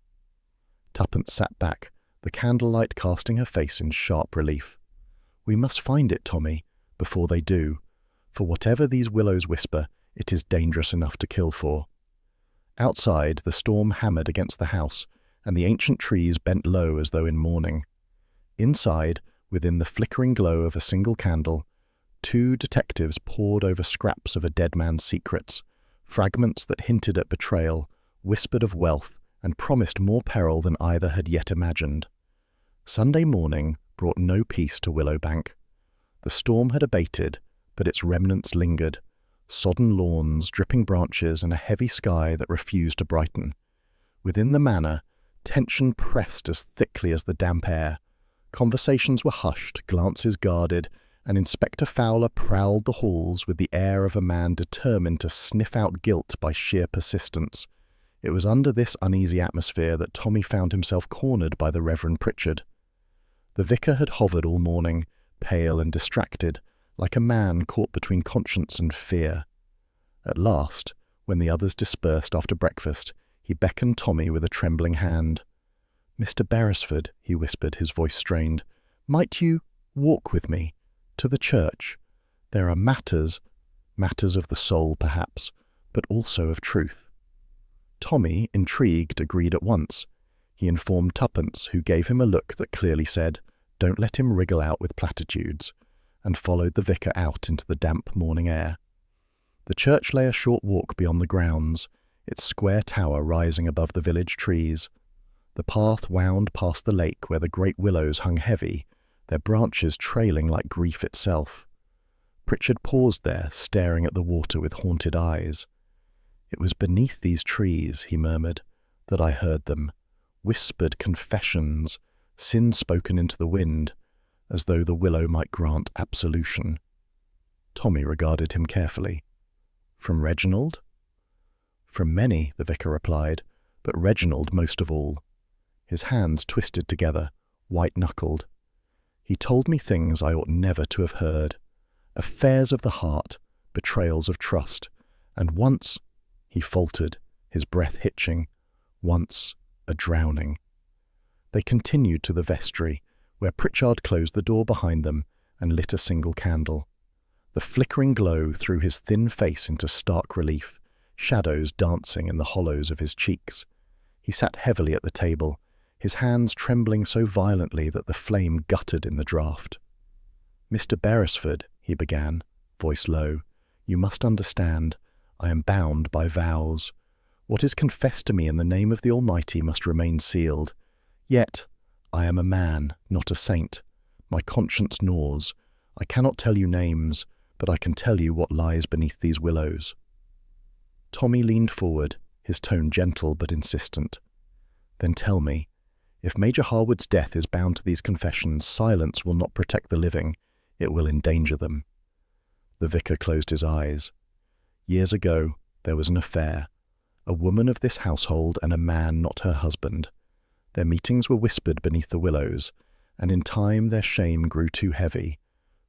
Tuppence sat back, the candlelight casting her face in sharp relief. "We must find it, Tommy, before they do. For whatever these Willows whisper, it is dangerous enough to kill for." Outside, the storm hammered against the house, and the ancient trees bent low as though in mourning. Inside, within the flickering glow of a single candle, 2 detectives pored over scraps of a dead man's secrets, fragments that hinted at betrayal, whispered of wealth, and promised more peril than either had yet imagined. Sunday morning brought no peace to Willowbank. The storm had abated, but its remnants lingered: sodden lawns, dripping branches, and a heavy sky that refused to brighten. Within the manor, tension pressed as thickly as the damp air. Conversations were hushed, glances guarded, and Inspector Fowler prowled the halls with the air of a man determined to sniff out guilt by sheer persistence. It was under this uneasy atmosphere that Tommy found himself cornered by the Reverend Pritchard. The vicar had hovered all morning, pale and distracted, like a man caught between conscience and fear. At last, when the others dispersed after breakfast, he beckoned Tommy with a trembling hand. "Mr. Beresford," he whispered, his voice strained, "might you walk with me to the church? There are matters of the soul perhaps, but also of truth." Tommy, intrigued, agreed at once. He informed Tuppence, who gave him a look that clearly said, "Don't let him wriggle out with platitudes," and followed the vicar out into the damp morning air. The church lay a short walk beyond the grounds, its square tower rising above the village trees. The path wound past the lake where the great willows hung heavy, their branches trailing like grief itself. Pritchard paused there, staring at the water with haunted eyes. "It was beneath these trees," he murmured, "that I heard them, whispered confessions, sin spoken into the wind, as though the willow might grant absolution." Tommy regarded him carefully. "From Reginald?" "From many," the vicar replied, "but Reginald most of all." His hands twisted together, white-knuckled. "He told me things I ought never to have heard. Affairs of the heart, betrayals of trust, and once," he faltered, his breath hitching, "once a drowning." They continued to the vestry, where Pritchard closed the door behind them and lit a single candle. The flickering glow threw his thin face into stark relief, shadows dancing in the hollows of his cheeks. He sat heavily at the table, his hands trembling so violently that the flame guttered in the draught. "Mr. Beresford," he began, voice low, "you must understand, I am bound by vows. What is confessed to me in the name of the Almighty must remain sealed. Yet, I am a man, not a saint. My conscience gnaws. I cannot tell you names, but I can tell you what lies beneath these willows." Tommy leaned forward, his tone gentle but insistent. "Then tell me, if Major Harwood's death is bound to these confessions, silence will not protect the living, it will endanger them." The vicar closed his eyes. "Years ago, there was an affair. A woman of this household and a man not her husband. Their meetings were whispered beneath the willows, and in time their shame grew too heavy.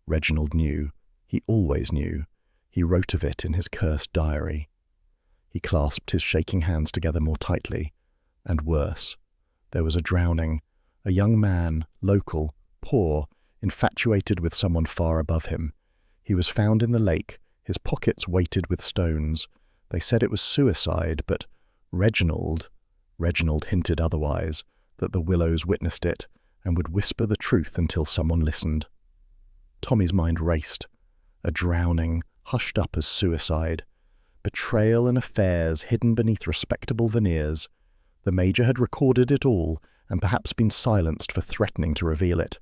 Reginald knew. He always knew. He wrote of it in his cursed diary." He clasped his shaking hands together more tightly. "And worse. There was a drowning. A young man, local, poor, infatuated with someone far above him. He was found in the lake, his pockets weighted with stones. They said it was suicide, but Reginald hinted otherwise, that the Willows witnessed it and would whisper the truth until someone listened. Tommy's mind raced. A drowning, hushed up as suicide. Betrayal and affairs hidden beneath respectable veneers. The Major had recorded it all and perhaps been silenced for threatening to reveal it.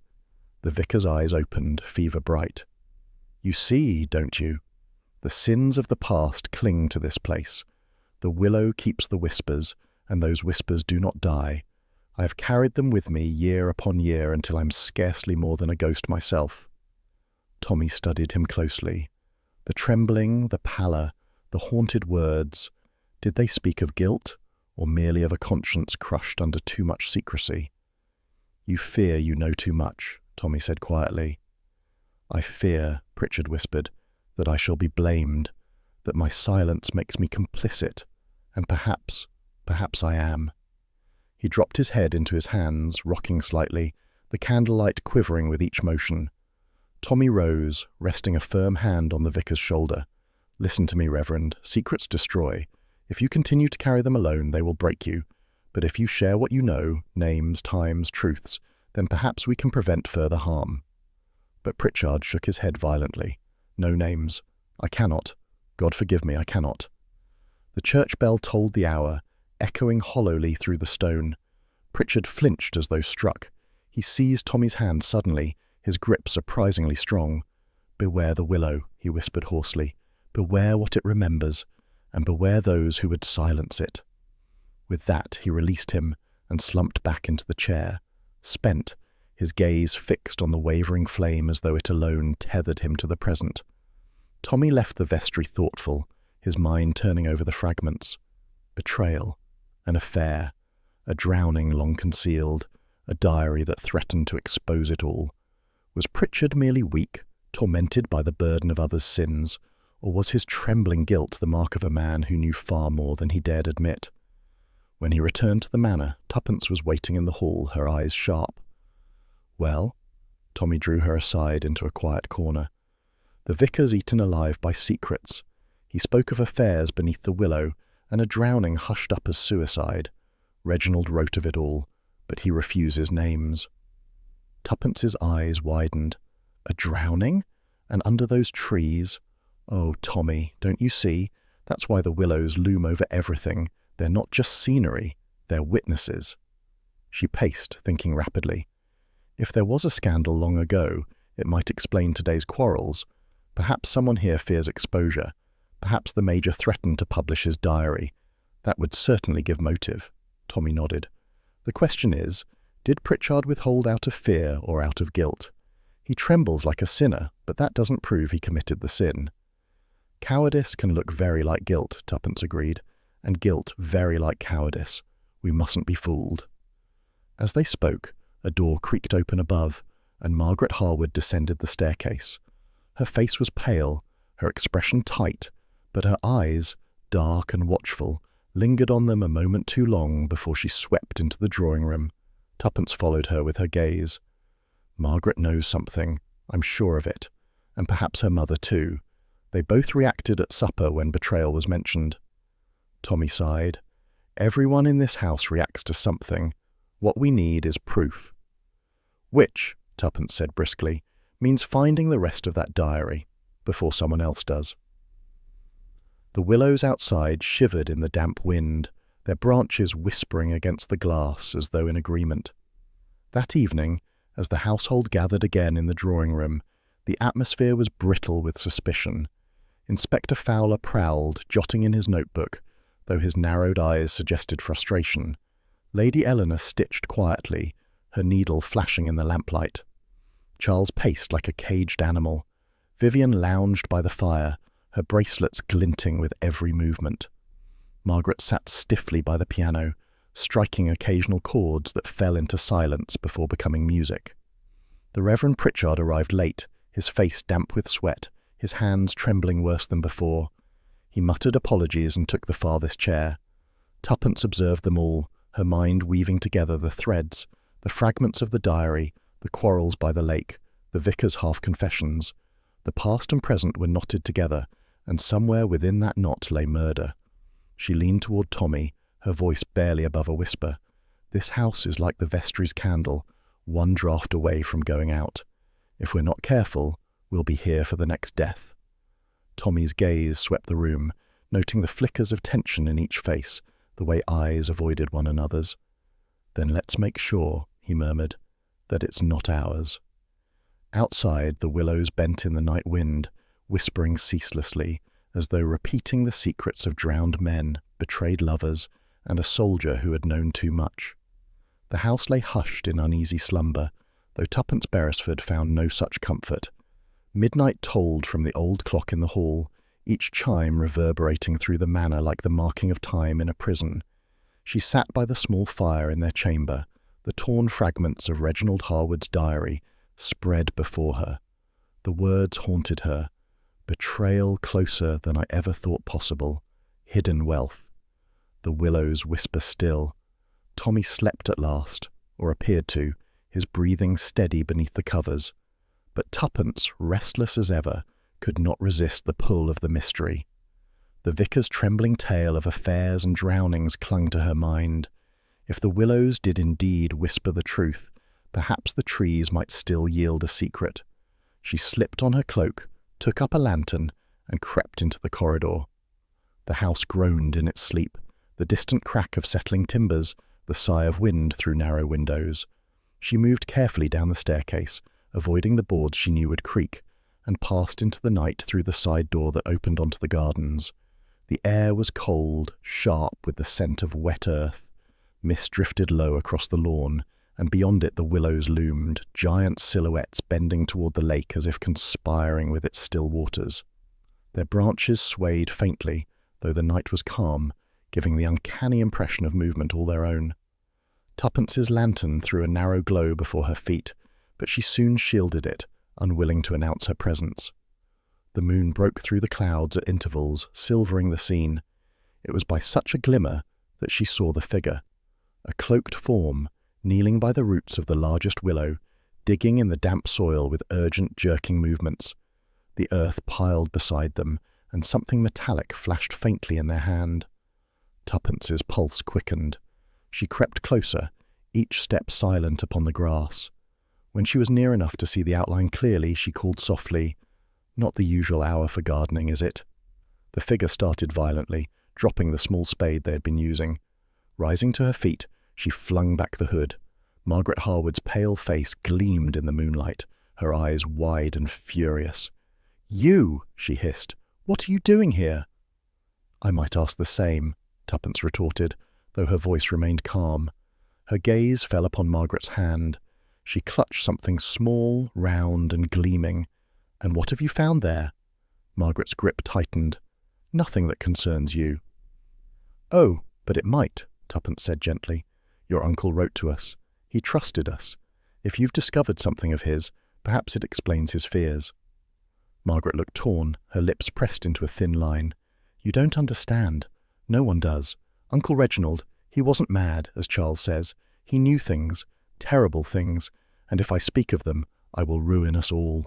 The vicar's eyes opened, fever bright. You see, don't you? The sins of the past cling to this place. The willow keeps the whispers, and those whispers do not die. I have carried them with me year upon year until I'm scarcely more than a ghost myself. Tommy studied him closely. The trembling, the pallor, the haunted words, did they speak of guilt, or merely of a conscience crushed under too much secrecy? You fear you know too much, Tommy said quietly. I fear, Pritchard whispered, that I shall be blamed, that my silence makes me complicit, and perhaps I am. He dropped his head into his hands, rocking slightly, the candlelight quivering with each motion. Tommy rose, resting a firm hand on the vicar's shoulder. Listen to me, Reverend. Secrets destroy. If you continue to carry them alone, they will break you. But if you share what you know, names, times, truths, then perhaps we can prevent further harm. But Pritchard shook his head violently. No names. I cannot. God forgive me, I cannot. The church bell tolled the hour, echoing hollowly through the stone. Pritchard flinched as though struck. He seized Tommy's hand suddenly, his grip surprisingly strong. Beware the willow, he whispered hoarsely. Beware what it remembers, and beware those who would silence it. With that, he released him and slumped back into the chair, spent, his gaze fixed on the wavering flame as though it alone tethered him to the present. Tommy left the vestry thoughtful, his mind turning over the fragments. Betrayal, an affair, a drowning long concealed, a diary that threatened to expose it all. Was Pritchard merely weak, tormented by the burden of others' sins, or was his trembling guilt the mark of a man who knew far more than he dared admit? When he returned to the manor, Tuppence was waiting in the hall, her eyes sharp. Well? Tommy drew her aside into a quiet corner. The vicar's eaten alive by secrets. He spoke of affairs beneath the willow, and a drowning hushed up as suicide. Reginald wrote of it all, but he refuses names. Tuppence's eyes widened. A drowning? And under those trees? Oh, Tommy, don't you see? That's why the willows loom over everything. They're not just scenery, they're witnesses. She paced, thinking rapidly. If there was a scandal long ago, it might explain today's quarrels. Perhaps someone here fears exposure. Perhaps the Major threatened to publish his diary. That would certainly give motive. Tommy nodded. The question is, did Pritchard withhold out of fear or out of guilt? He trembles like a sinner, but that doesn't prove he committed the sin. Cowardice can look very like guilt, Tuppence agreed, and guilt very like cowardice. We mustn't be fooled. As they spoke, a door creaked open above, and Margaret Harwood descended the staircase. Her face was pale, her expression tight, but her eyes, dark and watchful, lingered on them a moment too long before she swept into the drawing-room. Tuppence followed her with her gaze. Margaret knows something, I'm sure of it, and perhaps her mother too. They both reacted at supper when betrayal was mentioned. Tommy sighed. Everyone in this house reacts to something. What we need is proof. Which, Tuppence said briskly, means finding the rest of that diary, before someone else does. The willows outside shivered in the damp wind, their branches whispering against the glass as though in agreement. That evening, as the household gathered again in the drawing-room, the atmosphere was brittle with suspicion. Inspector Fowler prowled, jotting in his notebook, though his narrowed eyes suggested frustration. Lady Eleanor stitched quietly, her needle flashing in the lamplight. Charles paced like a caged animal. Vivian lounged by the fire, her bracelets glinting with every movement. Margaret sat stiffly by the piano, striking occasional chords that fell into silence before becoming music. The Reverend Pritchard arrived late, his face damp with sweat, his hands trembling worse than before. He muttered apologies and took the farthest chair. Tuppence observed them all, her mind weaving together the threads, the fragments of the diary, the quarrels by the lake, the vicar's half-confessions. The past and present were knotted together, and somewhere within that knot lay murder. She leaned toward Tommy, her voice barely above a whisper. This house is like the vestry's candle, one draught away from going out. If we're not careful, we'll be here for the next death. Tommy's gaze swept the room, noting the flickers of tension in each face, the way eyes avoided one another's. Then let's make sure, he murmured, that it's not ours. Outside, the willows bent in the night wind, whispering ceaselessly, as though repeating the secrets of drowned men, betrayed lovers, and a soldier who had known too much. The house lay hushed in uneasy slumber, though Tuppence Beresford found no such comfort. Midnight tolled from the old clock in the hall, each chime reverberating through the manor like the marking of time in a prison. She sat by the small fire in their chamber, the torn fragments of Reginald Harwood's diary spread before her. The words haunted her. Betrayal closer than I ever thought possible. Hidden wealth. The willows whisper still. Tommy slept at last, or appeared to, his breathing steady beneath the covers. But Tuppence, restless as ever, could not resist the pull of the mystery. The vicar's trembling tale of affairs and drownings clung to her mind. If the willows did indeed whisper the truth, perhaps the trees might still yield a secret. She slipped on her cloak, took up a lantern, and crept into the corridor. The house groaned in its sleep, the distant crack of settling timbers, the sigh of wind through narrow windows. She moved carefully down the staircase, avoiding the boards she knew would creak, and passed into the night through the side door that opened onto the gardens. The air was cold, sharp with the scent of wet earth. Mist drifted low across the lawn, and beyond it the willows loomed, giant silhouettes bending toward the lake as if conspiring with its still waters. Their branches swayed faintly, though the night was calm, giving the uncanny impression of movement all their own. Tuppence's lantern threw a narrow glow before her feet, but she soon shielded it, unwilling to announce her presence. The moon broke through the clouds at intervals, silvering the scene. It was by such a glimmer that she saw the figure, a cloaked form, kneeling by the roots of the largest willow, digging in the damp soil with urgent, jerking movements. The earth piled beside them, and something metallic flashed faintly in their hand. Tuppence's pulse quickened. She crept closer, each step silent upon the grass. When she was near enough to see the outline clearly, she called softly, "Not the usual hour for gardening, is it?" The figure started violently, dropping the small spade they had been using. Rising to her feet, she flung back the hood. Margaret Harwood's pale face gleamed in the moonlight, her eyes wide and furious. "You!" she hissed. "What are you doing here?" "I might ask the same," Tuppence retorted, though her voice remained calm. Her gaze fell upon Margaret's hand. She clutched something small, round, and gleaming. "And what have you found there?" Margaret's grip tightened. "Nothing that concerns you." "Oh, but it might," Tuppence said gently. "Your uncle wrote to us. He trusted us. If you've discovered something of his, perhaps it explains his fears." Margaret looked torn, her lips pressed into a thin line. "You don't understand. No one does. Uncle Reginald, he wasn't mad, as Charles says. He knew things, terrible things, and if I speak of them, I will ruin us all."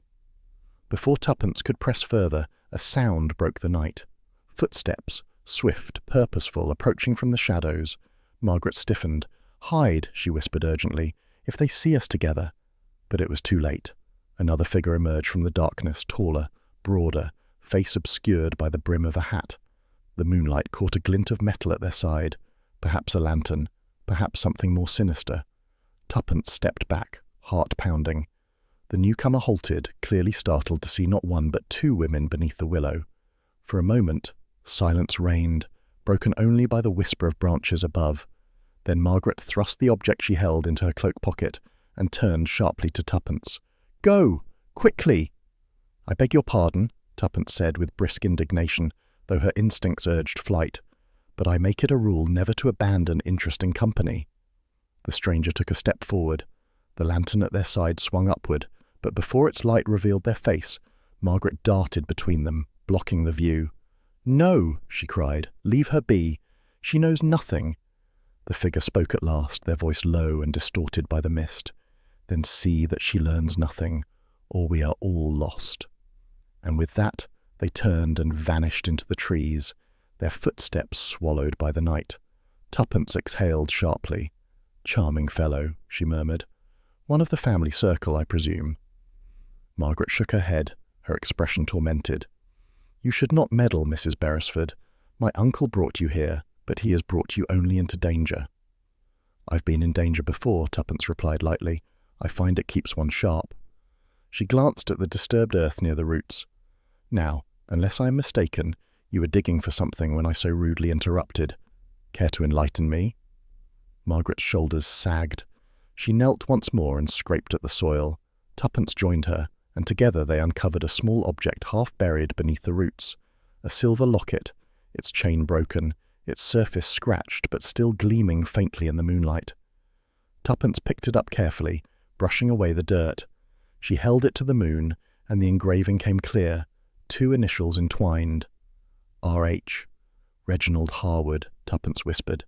Before Tuppence could press further, a sound broke the night. Footsteps, swift, purposeful, approaching from the shadows. Margaret stiffened. "Hide," she whispered urgently, "if they see us together." But it was too late. Another figure emerged from the darkness, taller, broader, face obscured by the brim of a hat. The moonlight caught a glint of metal at their side, perhaps a lantern, perhaps something more sinister. Tuppence stepped back, heart pounding. The newcomer halted, clearly startled to see not one but two women beneath the willow. For a moment, silence reigned, broken only by the whisper of branches above. Then Margaret thrust the object she held into her cloak pocket and turned sharply to Tuppence. "Go! Quickly!" "I beg your pardon," Tuppence said with brisk indignation, though her instincts urged flight, "but I make it a rule never to abandon interesting company." The stranger took a step forward. The lantern at their side swung upward, but before its light revealed their face, Margaret darted between them, blocking the view. "No," she cried, "leave her be. She knows nothing." The figure spoke at last, their voice low and distorted by the mist. "Then see that she learns nothing, or we are all lost." And with that, They turned and vanished into the trees, their footsteps swallowed by the night. Tuppence exhaled sharply. "Charming fellow," she murmured. "One of the family circle, I presume." Margaret shook her head, her expression tormented. "You should not meddle, Mrs. Beresford. My uncle brought you here, but he has brought you only into danger." "I've been in danger before," Tuppence replied lightly. "I find it keeps one sharp." She glanced at the disturbed earth near the roots. "Now, unless I am mistaken, you were digging for something when I so rudely interrupted. Care to enlighten me?" Margaret's shoulders sagged. She knelt once more and scraped at the soil. Tuppence joined her, and together they uncovered a small object half buried beneath the roots. A silver locket, its chain broken, its surface scratched but still gleaming faintly in the moonlight. Tuppence picked it up carefully, brushing away the dirt. She held it to the moon, and the engraving came clear, 2 initials entwined. R.H. "Reginald Harwood," Tuppence whispered.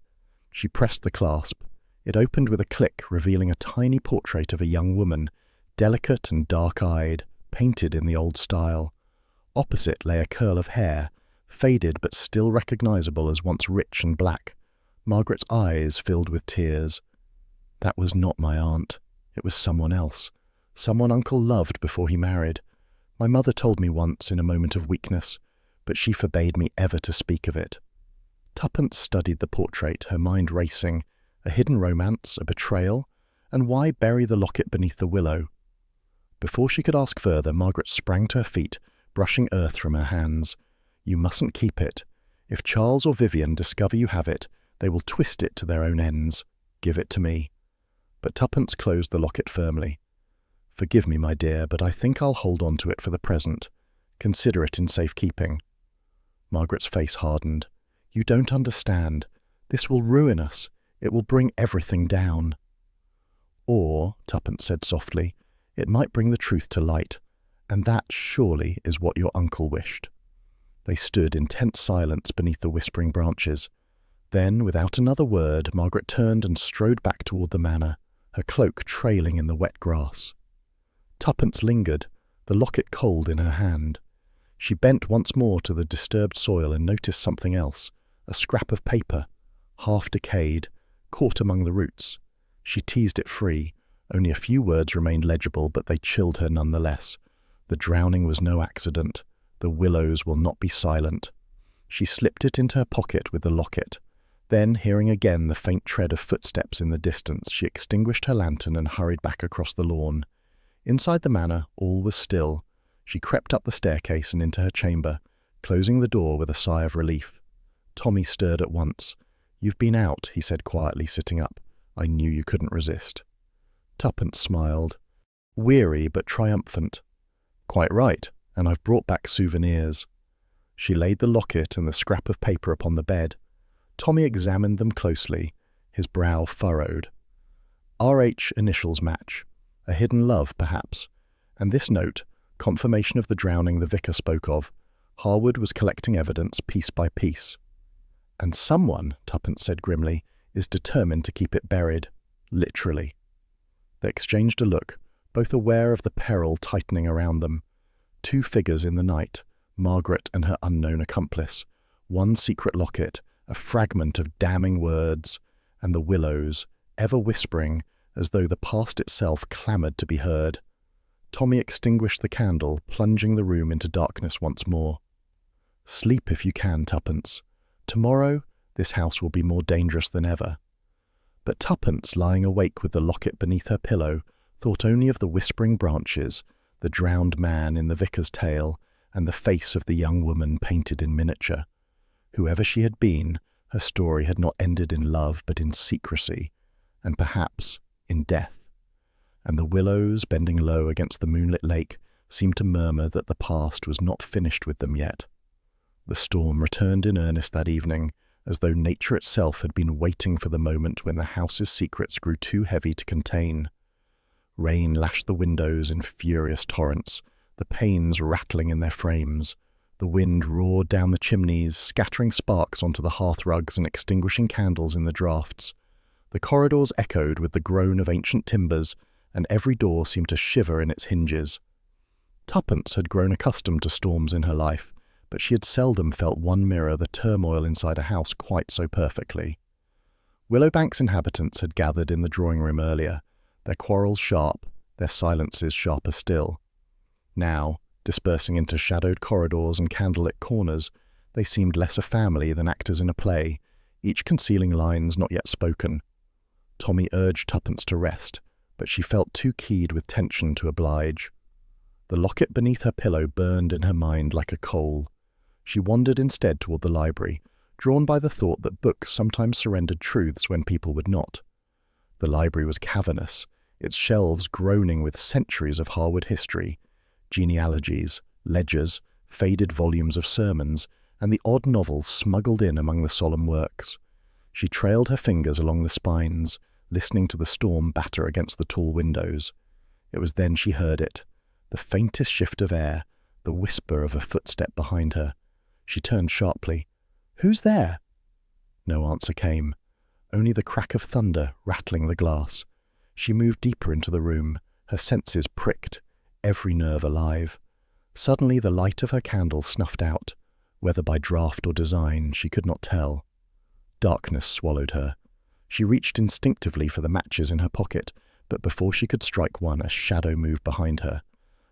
She pressed the clasp. It opened with a click, revealing a tiny portrait of a young woman, delicate and dark-eyed, painted in the old style. Opposite lay a curl of hair, faded but still recognizable as once rich and black. Margaret's eyes filled with tears. That was not my aunt. It was someone else. Someone Uncle loved before he married. My mother told me once in a moment of weakness, but she forbade me ever to speak of it. Tuppence studied the portrait, her mind racing. A hidden romance, a betrayal, and why bury the locket beneath the willow? Before she could ask further, Margaret sprang to her feet, brushing earth from her hands. "You mustn't keep it. If Charles or Vivian discover you have it, they will twist it to their own ends. Give it to me." But Tuppence closed the locket firmly. "Forgive me, my dear, but I think I'll hold on to it for the present. Consider it in safekeeping." Margaret's face hardened. "You don't understand. This will ruin us. It will bring everything down." "Or," Tuppence said softly, "it might bring the truth to light, and that surely is what your uncle wished." They stood in tense silence beneath the whispering branches. Then, without another word, Margaret turned and strode back toward the manor, her cloak trailing in the wet grass. Tuppence lingered, the locket cold in her hand. She bent once more to the disturbed soil and noticed something else, a scrap of paper, half decayed, caught among the roots. She teased it free. Only a few words remained legible, but they chilled her nonetheless. "The drowning was no accident. The willows will not be silent." She slipped it into her pocket with the locket. Then, hearing again the faint tread of footsteps in the distance, she extinguished her lantern and hurried back across the lawn. Inside the manor, all was still. She crept up the staircase and into her chamber, closing the door with a sigh of relief. Tommy stirred at once. "You've been out," he said quietly, sitting up. "I knew you couldn't resist." Tuppence smiled, weary but triumphant. "Quite right, and I've brought back souvenirs." She laid the locket and the scrap of paper upon the bed. Tommy examined them closely, his brow furrowed. R.H. initials match. A hidden love, perhaps. And this note, confirmation of the drowning the vicar spoke of. Harwood was collecting evidence piece by piece. "And someone," Tuppence said grimly, "is determined to keep it buried. Literally." They exchanged a look, both aware of the peril tightening around them. 2 figures in the night, Margaret and her unknown accomplice. 1 secret locket, a fragment of damning words, and the willows, ever whispering, as though the past itself clamoured to be heard. Tommy extinguished the candle, plunging the room into darkness once more. "Sleep if you can, Tuppence. Tomorrow, this house will be more dangerous than ever." But Tuppence, lying awake with the locket beneath her pillow, thought only of the whispering branches, the drowned man in the vicar's tale, and the face of the young woman painted in miniature. Whoever she had been, her story had not ended in love but in secrecy, and perhaps in death. And the willows, bending low against the moonlit lake, seemed to murmur that the past was not finished with them yet. The storm returned in earnest that evening, as though nature itself had been waiting for the moment when the house's secrets grew too heavy to contain. Rain lashed the windows in furious torrents, the panes rattling in their frames. The wind roared down the chimneys, scattering sparks onto the hearthrugs and extinguishing candles in the draughts. The corridors echoed with the groan of ancient timbers, and every door seemed to shiver in its hinges. Tuppence had grown accustomed to storms in her life, but she had seldom felt one mirror the turmoil inside a house quite so perfectly. Willowbank's inhabitants had gathered in the drawing room earlier, their quarrels sharp, their silences sharper still. Now, dispersing into shadowed corridors and candlelit corners, they seemed less a family than actors in a play, each concealing lines not yet spoken. Tommy urged Tuppence to rest, but she felt too keyed with tension to oblige. The locket beneath her pillow burned in her mind like a coal. She wandered instead toward the library, drawn by the thought that books sometimes surrendered truths when people would not. The library was cavernous, its shelves groaning with centuries of Harwood history, genealogies, ledgers, faded volumes of sermons, and the odd novels smuggled in among the solemn works. She trailed her fingers along the spines, listening to the storm batter against the tall windows. It was then she heard it, the faintest shift of air, the whisper of a footstep behind her. She turned sharply. "Who's there?" No answer came, only the crack of thunder rattling the glass. She moved deeper into the room, her senses pricked, every nerve alive. Suddenly the light of her candle snuffed out, whether by draught or design she could not tell. Darkness swallowed her. She reached instinctively for the matches in her pocket, but before she could strike one, a shadow moved behind her.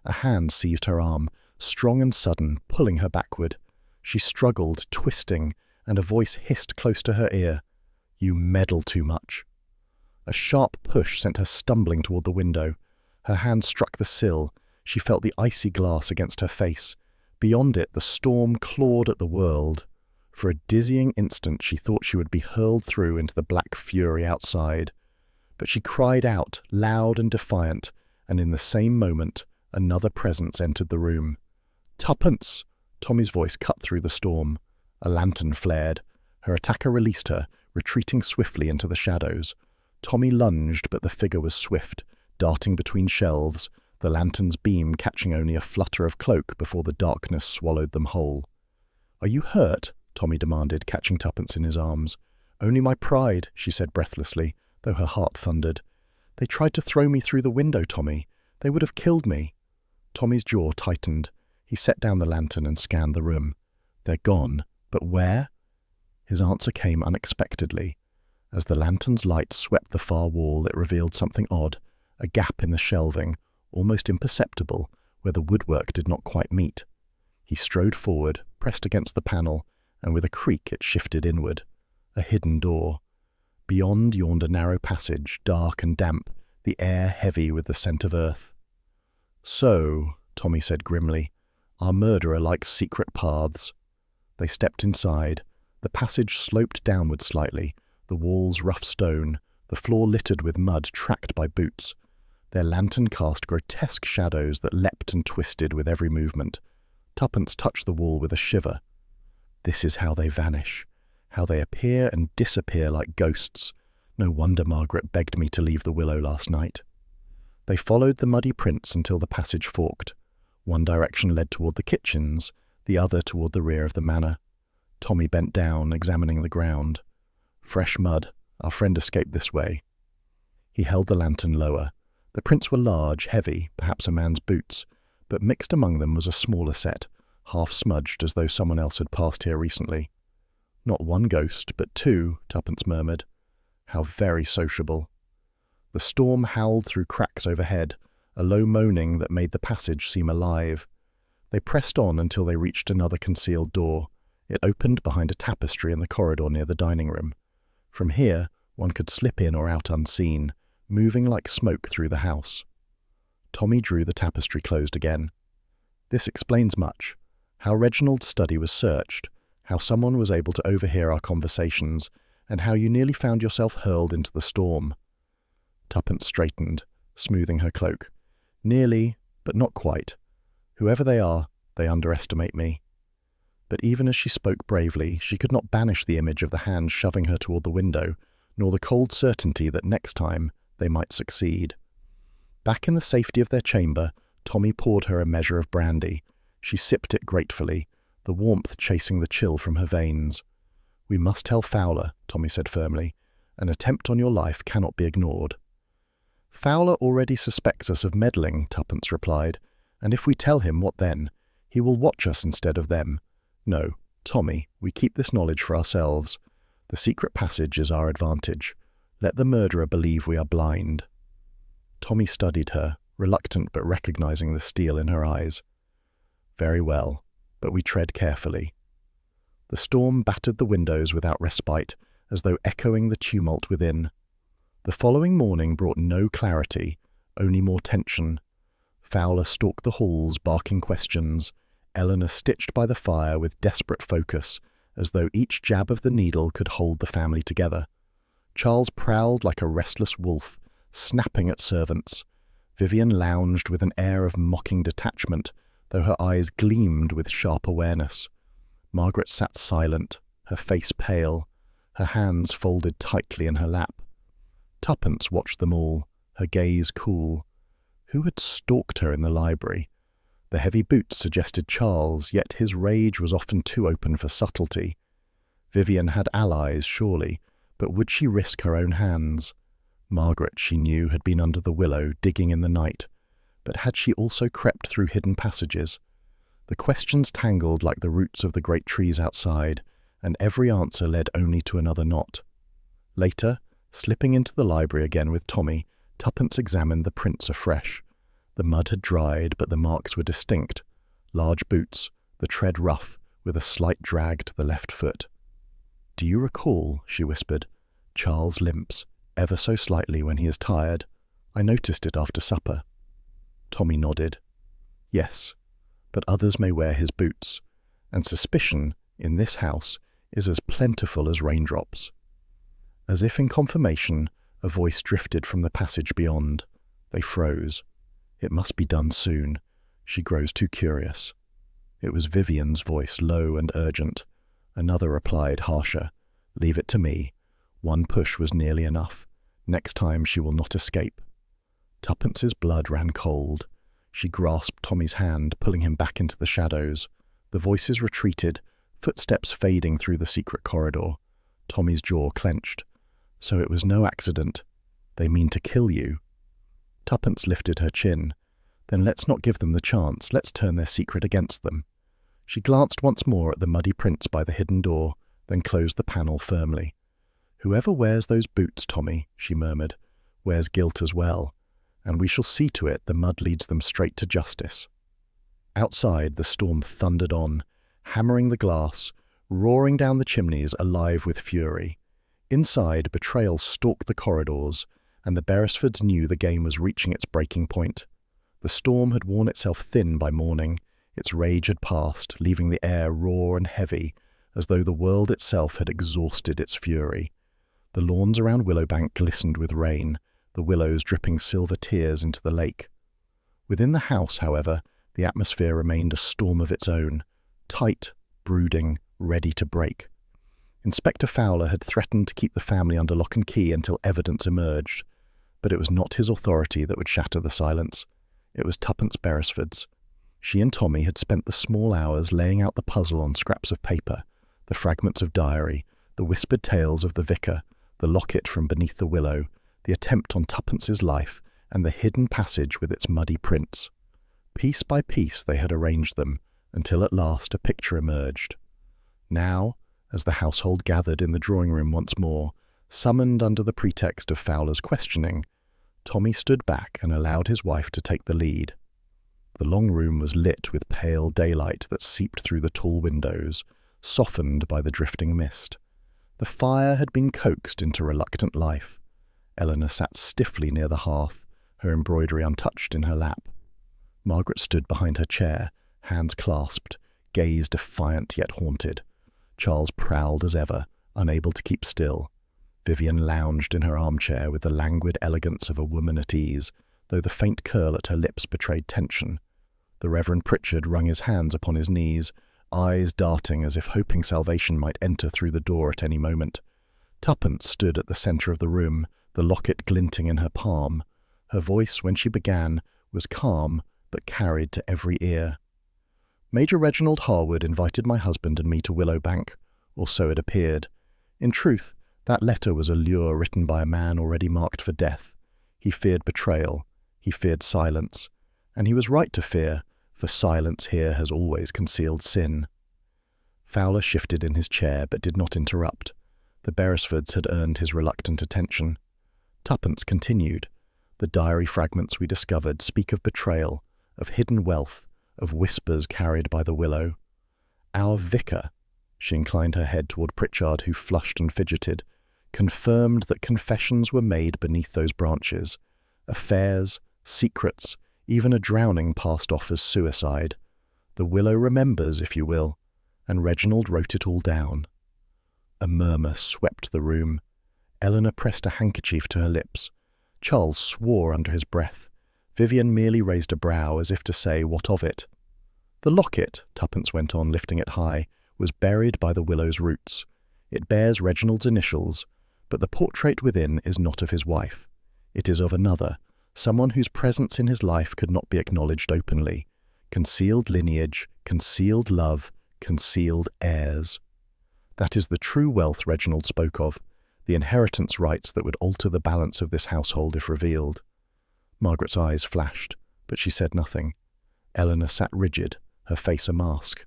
A hand seized her arm, strong and sudden, pulling her backward. She struggled, twisting, and a voice hissed close to her ear. "You meddle too much." A sharp push sent her stumbling toward the window. Her hand struck the sill. She felt the icy glass against her face. Beyond it, the storm clawed at the world. For a dizzying instant, she thought she would be hurled through into the black fury outside. But she cried out, loud and defiant, and in the same moment, another presence entered the room. "Tuppence!" Tommy's voice cut through the storm. A lantern flared. Her attacker released her, retreating swiftly into the shadows. Tommy lunged, but the figure was swift, darting between shelves, the lantern's beam catching only a flutter of cloak before the darkness swallowed them whole. "Are you hurt?" Tommy demanded, catching Tuppence in his arms. "Only my pride," she said breathlessly, though her heart thundered. "They tried to throw me through the window, Tommy. They would have killed me." Tommy's jaw tightened. He set down the lantern and scanned the room. "They're gone. But where?" His answer came unexpectedly. As the lantern's light swept the far wall, it revealed something odd, a gap in the shelving, almost imperceptible, where the woodwork did not quite meet. He strode forward, pressed against the panel, and with a creak it shifted inward. A hidden door. Beyond yawned a narrow passage, dark and damp, the air heavy with the scent of earth. "So," Tommy said grimly, "our murderer likes secret paths." They stepped inside. The passage sloped downward slightly, the walls rough stone, the floor littered with mud tracked by boots. Their lantern cast grotesque shadows that leapt and twisted with every movement. Tuppence touched the wall with a shiver. "This is how they vanish, how they appear and disappear like ghosts. No wonder Margaret begged me to leave the Willow last night." They followed the muddy prints until the passage forked. One direction led toward the kitchens, the other toward the rear of the manor. Tommy bent down, examining the ground. "Fresh mud. Our friend escaped this way." He held the lantern lower. The prints were large, heavy, perhaps a man's boots, but mixed among them was a smaller set, half smudged as though someone else had passed here recently. "Not one ghost, but two," Tuppence murmured. "How very sociable." The storm howled through cracks overhead, a low moaning that made the passage seem alive. They pressed on until they reached another concealed door. It opened behind a tapestry in the corridor near the dining room. From here, one could slip in or out unseen, moving like smoke through the house. Tommy drew the tapestry closed again. "This explains much. How Reginald's study was searched, how someone was able to overhear our conversations, and how you nearly found yourself hurled into the storm." Tuppence straightened, smoothing her cloak. "Nearly, but not quite. Whoever they are, they underestimate me." But even as she spoke bravely, she could not banish the image of the hand shoving her toward the window, nor the cold certainty that next time they might succeed. Back in the safety of their chamber, Tommy poured her a measure of brandy. She sipped it gratefully, the warmth chasing the chill from her veins. "We must tell Fowler," Tommy said firmly. "An attempt on your life cannot be ignored." "Fowler already suspects us of meddling," Tuppence replied. "And if we tell him, what then? He will watch us instead of them. No, Tommy, we keep this knowledge for ourselves. The secret passage is our advantage. Let the murderer believe we are blind." Tommy studied her, reluctant but recognizing the steel in her eyes. "Very well, but we tread carefully." The storm battered the windows without respite, as though echoing the tumult within. The following morning brought no clarity, only more tension. Fowler stalked the halls, barking questions. Eleanor stitched by the fire with desperate focus, as though each jab of the needle could hold the family together. Charles prowled like a restless wolf, snapping at servants. Vivian lounged with an air of mocking detachment, though her eyes gleamed with sharp awareness. Margaret sat silent, her face pale, her hands folded tightly in her lap. Tuppence watched them all, her gaze cool. Who had stalked her in the library? The heavy boots suggested Charles, yet his rage was often too open for subtlety. Vivian had allies, surely, but would she risk her own hands? Margaret, she knew, had been under the willow, digging in the night, but had she also crept through hidden passages? The questions tangled like the roots of the great trees outside, and every answer led only to another knot. Later, slipping into the library again with Tommy, Tuppence examined the prints afresh. The mud had dried, but the marks were distinct. Large boots, the tread rough, with a slight drag to the left foot. "Do you recall," she whispered, "Charles limps, ever so slightly when he is tired? I noticed it after supper." Tommy nodded. "Yes, but others may wear his boots, and suspicion, in this house, is as plentiful as raindrops." As if in confirmation, a voice drifted from the passage beyond. They froze. It must be done soon. She grows too curious. It was Vivian's voice, low and urgent. Another replied, harsher, "Leave it to me. One push was nearly enough. Next time she will not escape." Tuppence's blood ran cold. She grasped Tommy's hand, pulling him back into the shadows. The voices retreated, footsteps fading through the secret corridor. Tommy's jaw clenched. "So it was no accident. They mean to kill you." Tuppence lifted her chin. "Then let's not give them the chance. Let's turn their secret against them." She glanced once more at the muddy prints by the hidden door, then closed the panel firmly. "Whoever wears those boots, Tommy," she murmured, "wears guilt as well, and we shall see to it the mud leads them straight to justice." Outside, the storm thundered on, hammering the glass, roaring down the chimneys, alive with fury. Inside, betrayal stalked the corridors, and the Beresfords knew the game was reaching its breaking point. The storm had worn itself thin by morning. Its rage had passed, leaving the air raw and heavy, as though the world itself had exhausted its fury. The lawns around Willowbank glistened with rain, the willows dripping silver tears into the lake. Within the house, however, the atmosphere remained a storm of its own, tight, brooding, ready to break. Inspector Fowler had threatened to keep the family under lock and key until evidence emerged, but it was not his authority that would shatter the silence. It was Tuppence Beresford's. She and Tommy had spent the small hours laying out the puzzle on scraps of paper, the fragments of diary, the whispered tales of the vicar, the locket from beneath the willow, the attempt on Tuppence's life, and the hidden passage with its muddy prints. Piece by piece they had arranged them, until at last a picture emerged. Now, as the household gathered in the drawing-room once more, summoned under the pretext of Fowler's questioning, Tommy stood back and allowed his wife to take the lead. The long room was lit with pale daylight that seeped through the tall windows, softened by the drifting mist. The fire had been coaxed into reluctant life. Eleanor sat stiffly near the hearth, her embroidery untouched in her lap. Margaret stood behind her chair, hands clasped, gaze defiant yet haunted. Charles prowled as ever, unable to keep still. Vivian lounged in her armchair with the languid elegance of a woman at ease, though the faint curl at her lips betrayed tension. The Reverend Pritchard wrung his hands upon his knees, eyes darting as if hoping salvation might enter through the door at any moment. Tuppence stood at the centre of the room, the locket glinting in her palm. Her voice, when she began, was calm, but carried to every ear. "Major Reginald Harwood invited my husband and me to Willowbank, or so it appeared. In truth, that letter was a lure written by a man already marked for death. He feared betrayal, he feared silence, and he was right to fear, for silence here has always concealed sin." Fowler shifted in his chair but did not interrupt. The Beresfords had earned his reluctant attention. Tuppence continued. The diary fragments we discovered speak of betrayal, of hidden wealth, of whispers carried by the Willow. Our vicar, she inclined her head toward Pritchard, who flushed and fidgeted, confirmed that confessions were made beneath those branches. Affairs, secrets, even a drowning passed off as suicide. The Willow remembers, if you will, and Reginald wrote it all down. A murmur swept the room. Eleanor pressed a handkerchief to her lips. Charles swore under his breath. Vivian merely raised a brow as if to say, what of it? The locket, Tuppence went on, lifting it high, was buried by the Willow's roots. It bears Reginald's initials, but the portrait within is not of his wife. It is of another, someone whose presence in his life could not be acknowledged openly. Concealed lineage, concealed love, concealed heirs. That is the true wealth Reginald spoke of, the inheritance rights that would alter the balance of this household if revealed. Margaret's eyes flashed, but she said nothing. Eleanor sat rigid, her face a mask.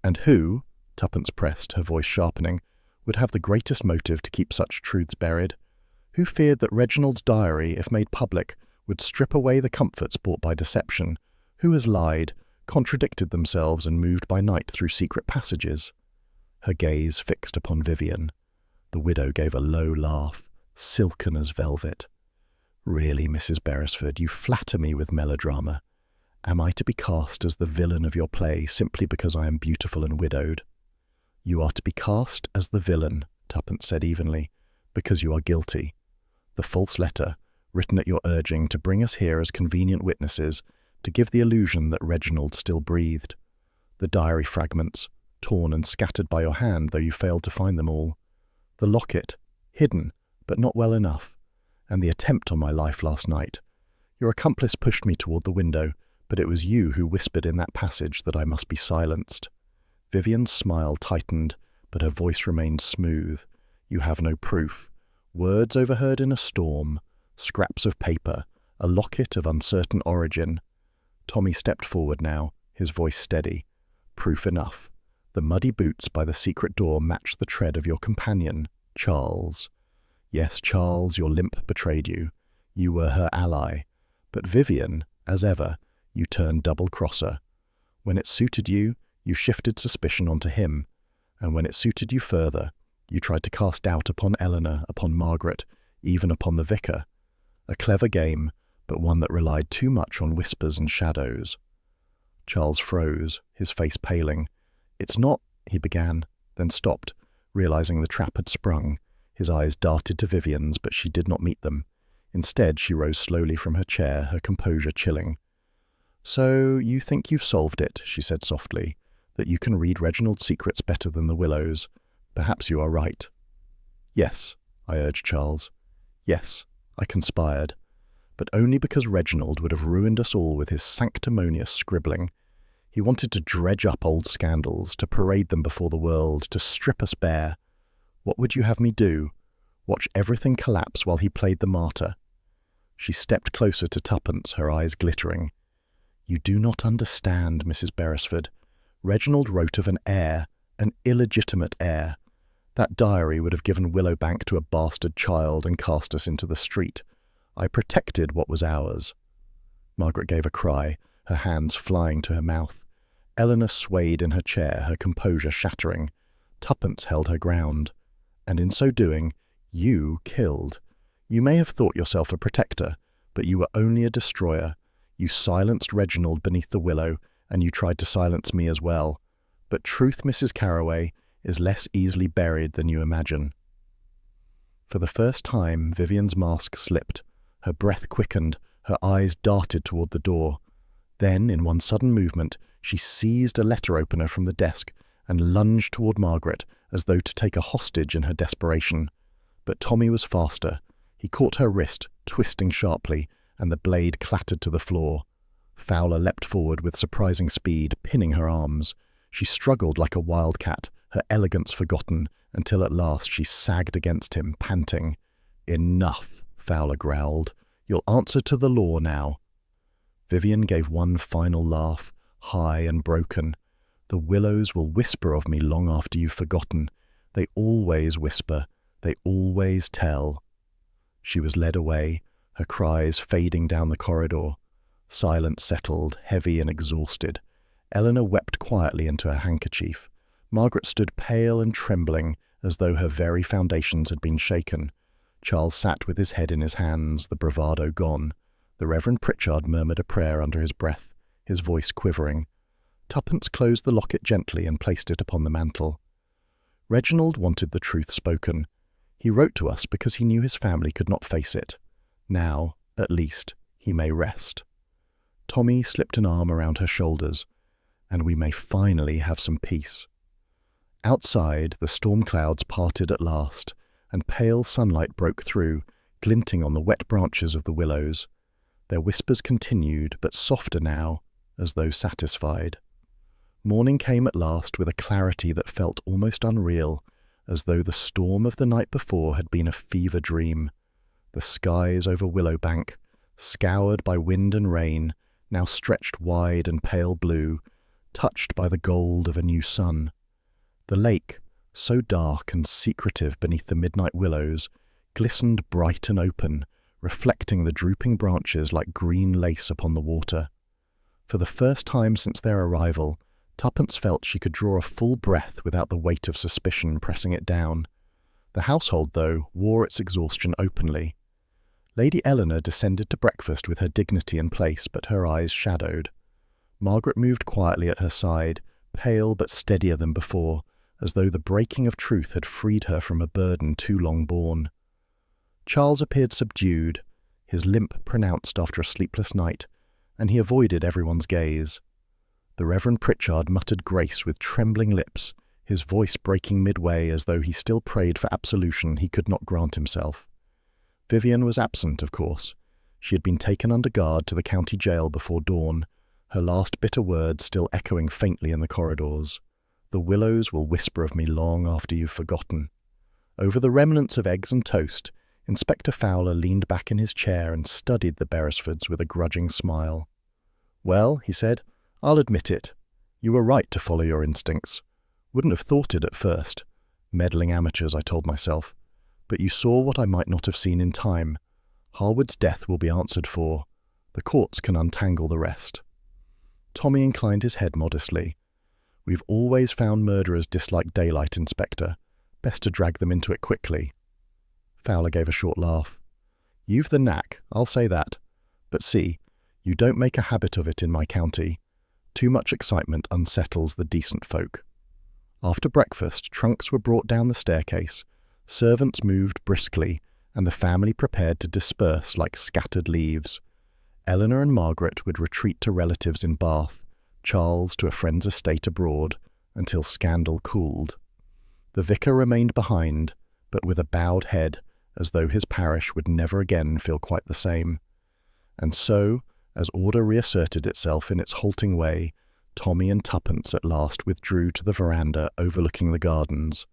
And who, Tuppence pressed, her voice sharpening, would have the greatest motive to keep such truths buried? Who feared that Reginald's diary, if made public, would strip away the comforts bought by deception? Who has lied, contradicted themselves and moved by night through secret passages? Her gaze fixed upon Vivian. The widow gave a low laugh, silken as velvet. Really, Mrs. Beresford, you flatter me with melodrama. Am I to be cast as the villain of your play simply because I am beautiful and widowed? You are to be cast as the villain, Tuppence said evenly, because you are guilty. The false letter, written at your urging to bring us here as convenient witnesses, to give the illusion that Reginald still breathed. The diary fragments, torn and scattered by your hand, though you failed to find them all. The locket, hidden, but not well enough. And the attempt on my life last night. Your accomplice pushed me toward the window, but it was you who whispered in that passage that I must be silenced. Vivian's smile tightened, but her voice remained smooth. You have no proof. Words overheard in a storm, scraps of paper, a locket of uncertain origin. Tommy stepped forward now, his voice steady. Proof enough. The muddy boots by the secret door matched the tread of your companion, Charles. Yes, Charles, your limp betrayed you. You were her ally. But Vivian, as ever, you turned double-crosser. When it suited you, you shifted suspicion onto him. And when it suited you further, you tried to cast doubt upon Eleanor, upon Margaret, even upon the vicar. A clever game, but one that relied too much on whispers and shadows. Charles froze, his face paling. It's not, he began, then stopped, realizing the trap had sprung. His eyes darted to Vivian's, but she did not meet them. Instead, she rose slowly from her chair, her composure chilling. So you think you've solved it, she said softly, that you can read Reginald's secrets better than the Willows. Perhaps you are right. Yes, I urged Charles. Yes, I conspired. But only because Reginald would have ruined us all with his sanctimonious scribbling. He wanted to dredge up old scandals, to parade them before the world, to strip us bare. What would you have me do? Watch everything collapse while he played the martyr? She stepped closer to Tuppence, her eyes glittering. You do not understand, Mrs. Beresford. Reginald wrote of an heir, an illegitimate heir. That diary would have given Willowbank to a bastard child and cast us into the street. I protected what was ours. Margaret gave a cry, her hands flying to her mouth. Eleanor swayed in her chair, her composure shattering. Tuppence held her ground. And in so doing, you killed. You may have thought yourself a protector, but you were only a destroyer. You silenced Reginald beneath the willow, and you tried to silence me as well. But truth, Mrs. Carroway, is less easily buried than you imagine. For the first time, Vivian's mask slipped. Her breath quickened, her eyes darted toward the door. Then, in one sudden movement, she seized a letter opener from the desk and lunged toward Margaret, as though to take a hostage in her desperation. But Tommy was faster. He caught her wrist, twisting sharply, and the blade clattered to the floor. Fowler leapt forward with surprising speed, pinning her arms. She struggled like a wildcat, her elegance forgotten, until at last she sagged against him, panting. Enough, Fowler growled. You'll answer to the law now. Vivian gave one final laugh, high and broken. The willows will whisper of me long after you've forgotten. They always whisper. They always tell. She was led away, her cries fading down the corridor. Silence settled, heavy and exhausted. Eleanor wept quietly into her handkerchief. Margaret stood pale and trembling, as though her very foundations had been shaken. Charles sat with his head in his hands, the bravado gone. The Reverend Pritchard murmured a prayer under his breath, his voice quivering. Tuppence closed the locket gently and placed it upon the mantel. Reginald wanted the truth spoken. He wrote to us because he knew his family could not face it. Now, at least, he may rest. Tommy slipped an arm around her shoulders, and we may finally have some peace. Outside, the storm clouds parted at last, and pale sunlight broke through, glinting on the wet branches of the willows. Their whispers continued, but softer now, as though satisfied. Morning came at last with a clarity that felt almost unreal, as though the storm of the night before had been a fever dream. The skies over Willowbank, scoured by wind and rain, now stretched wide and pale blue, touched by the gold of a new sun. The lake, so dark and secretive beneath the midnight willows, glistened bright and open, reflecting the drooping branches like green lace upon the water. For the first time since their arrival, Tuppence felt she could draw a full breath without the weight of suspicion pressing it down. The household, though, wore its exhaustion openly. Lady Eleanor descended to breakfast with her dignity in place, but her eyes shadowed. Margaret moved quietly at her side, pale but steadier than before, as though the breaking of truth had freed her from a burden too long borne. Charles appeared subdued, his limp pronounced after a sleepless night, and he avoided everyone's gaze. The Reverend Pritchard muttered grace with trembling lips, his voice breaking midway as though he still prayed for absolution he could not grant himself. Vivian was absent, of course. She had been taken under guard to the county jail before dawn, her last bitter words still echoing faintly in the corridors. The willows will whisper of me long after you've forgotten. Over the remnants of eggs and toast, Inspector Fowler leaned back in his chair and studied the Beresfords with a grudging smile. "Well," he said, "I'll admit it. You were right to follow your instincts. Wouldn't have thought it at first. Meddling amateurs, I told myself. But you saw what I might not have seen in time. Harwood's death will be answered for. The courts can untangle the rest." Tommy inclined his head modestly. "We've always found murderers dislike daylight, Inspector. Best to drag them into it quickly." Fowler gave a short laugh. "You've the knack, I'll say that. But see, you don't make a habit of it in my county. Too much excitement unsettles the decent folk." After breakfast, trunks were brought down the staircase, servants moved briskly, and the family prepared to disperse like scattered leaves. Eleanor and Margaret would retreat to relatives in Bath, Charles to a friend's estate abroad, until scandal cooled. The vicar remained behind, but with a bowed head, as though his parish would never again feel quite the same. And so, as order reasserted itself in its halting way, Tommy and Tuppence at last withdrew to the veranda overlooking the gardens.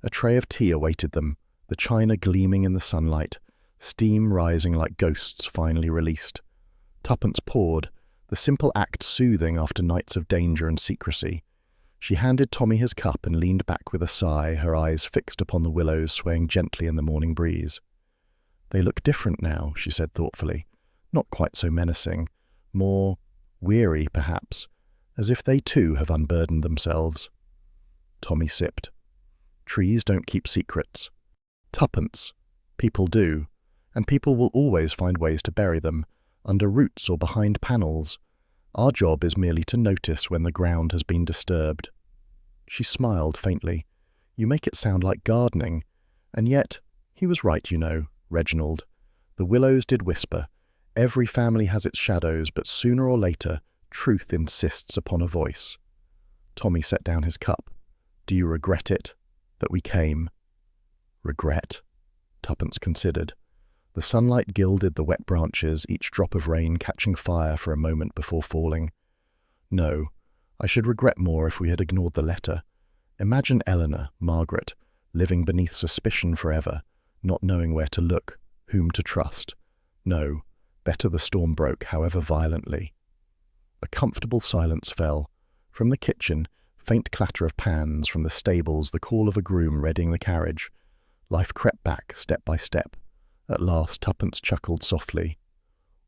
A tray of tea awaited them, the china gleaming in the sunlight, steam rising like ghosts finally released. Tuppence poured, the simple act soothing after nights of danger and secrecy. She handed Tommy his cup and leaned back with a sigh, her eyes fixed upon the willows swaying gently in the morning breeze. "They look different now," she said thoughtfully. "Not quite so menacing. More weary, perhaps, as if they too have unburdened themselves." Tommy sipped. "Trees don't keep secrets. Tuppence. People do, and people will always find ways to bury them, under roots or behind panels. Our job is merely to notice when the ground has been disturbed." She smiled faintly. "You make it sound like gardening. And yet, he was right, you know, Reginald. The willows did whisper. Every family has its shadows, but sooner or later, truth insists upon a voice." Tommy set down his cup. "Do you regret it? That we came?" "Regret?" Tuppence considered. The sunlight gilded the wet branches, each drop of rain catching fire for a moment before falling. "No, I should regret more if we had ignored the letter. Imagine Eleanor, Margaret, living beneath suspicion forever, not knowing where to look, whom to trust. No, better the storm broke, however violently." A comfortable silence fell. From the kitchen, faint clatter of pans from the stables, the call of a groom readying the carriage. Life crept back step by step. At last, Tuppence chuckled softly.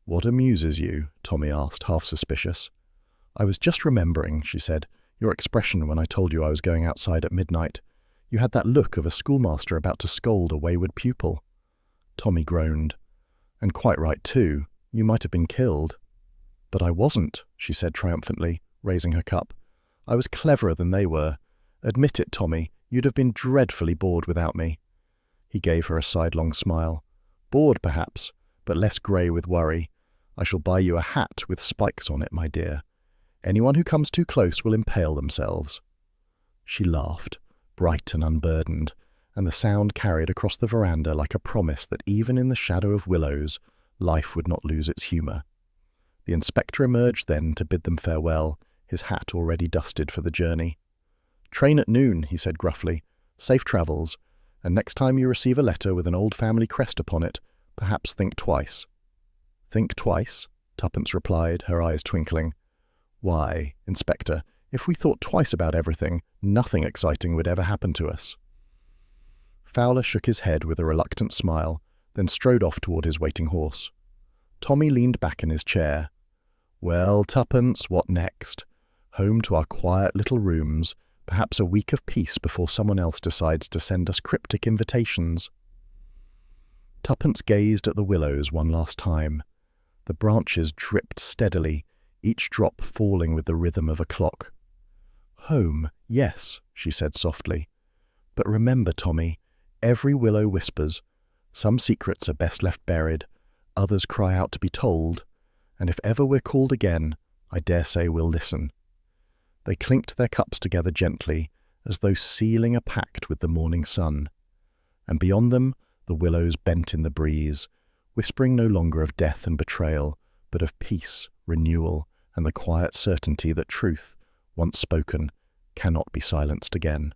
"What amuses you?" Tommy asked, half suspicious. "I was just remembering," she said, "your expression when I told you I was going outside at midnight. You had that look of a schoolmaster about to scold a wayward pupil." Tommy groaned. "And quite right, too. You might have been killed." "But I wasn't," she said triumphantly, raising her cup. "I was cleverer than they were. Admit it, Tommy, you'd have been dreadfully bored without me." He gave her a sidelong smile. "Bored, perhaps, but less grey with worry. I shall buy you a hat with spikes on it, my dear. Anyone who comes too close will impale themselves." She laughed, bright and unburdened, and the sound carried across the veranda like a promise that even in the shadow of willows, life would not lose its humour. The inspector emerged then to bid them farewell, his hat already dusted for the journey. "Train at noon," he said gruffly. "Safe travels, and next time you receive a letter with an old family crest upon it, perhaps think twice." "Think twice?" Tuppence replied, her eyes twinkling. "Why, Inspector, if we thought twice about everything, nothing exciting would ever happen to us." Fowler shook his head with a reluctant smile, then strode off toward his waiting horse. Tommy leaned back in his chair. "Well, Tuppence, what next? Home to our quiet little rooms, perhaps a week of peace before someone else decides to send us cryptic invitations." Tuppence gazed at the willows one last time. The branches dripped steadily, each drop falling with the rhythm of a clock. "Home, yes," she said softly. "But remember, Tommy, every willow whispers. Some secrets are best left buried, others cry out to be told, and if ever we're called again, I dare say we'll listen." They clinked their cups together gently, as though sealing a pact with the morning sun. And beyond them, the willows bent in the breeze, whispering no longer of death and betrayal, but of peace, renewal, and the quiet certainty that truth, once spoken, cannot be silenced again.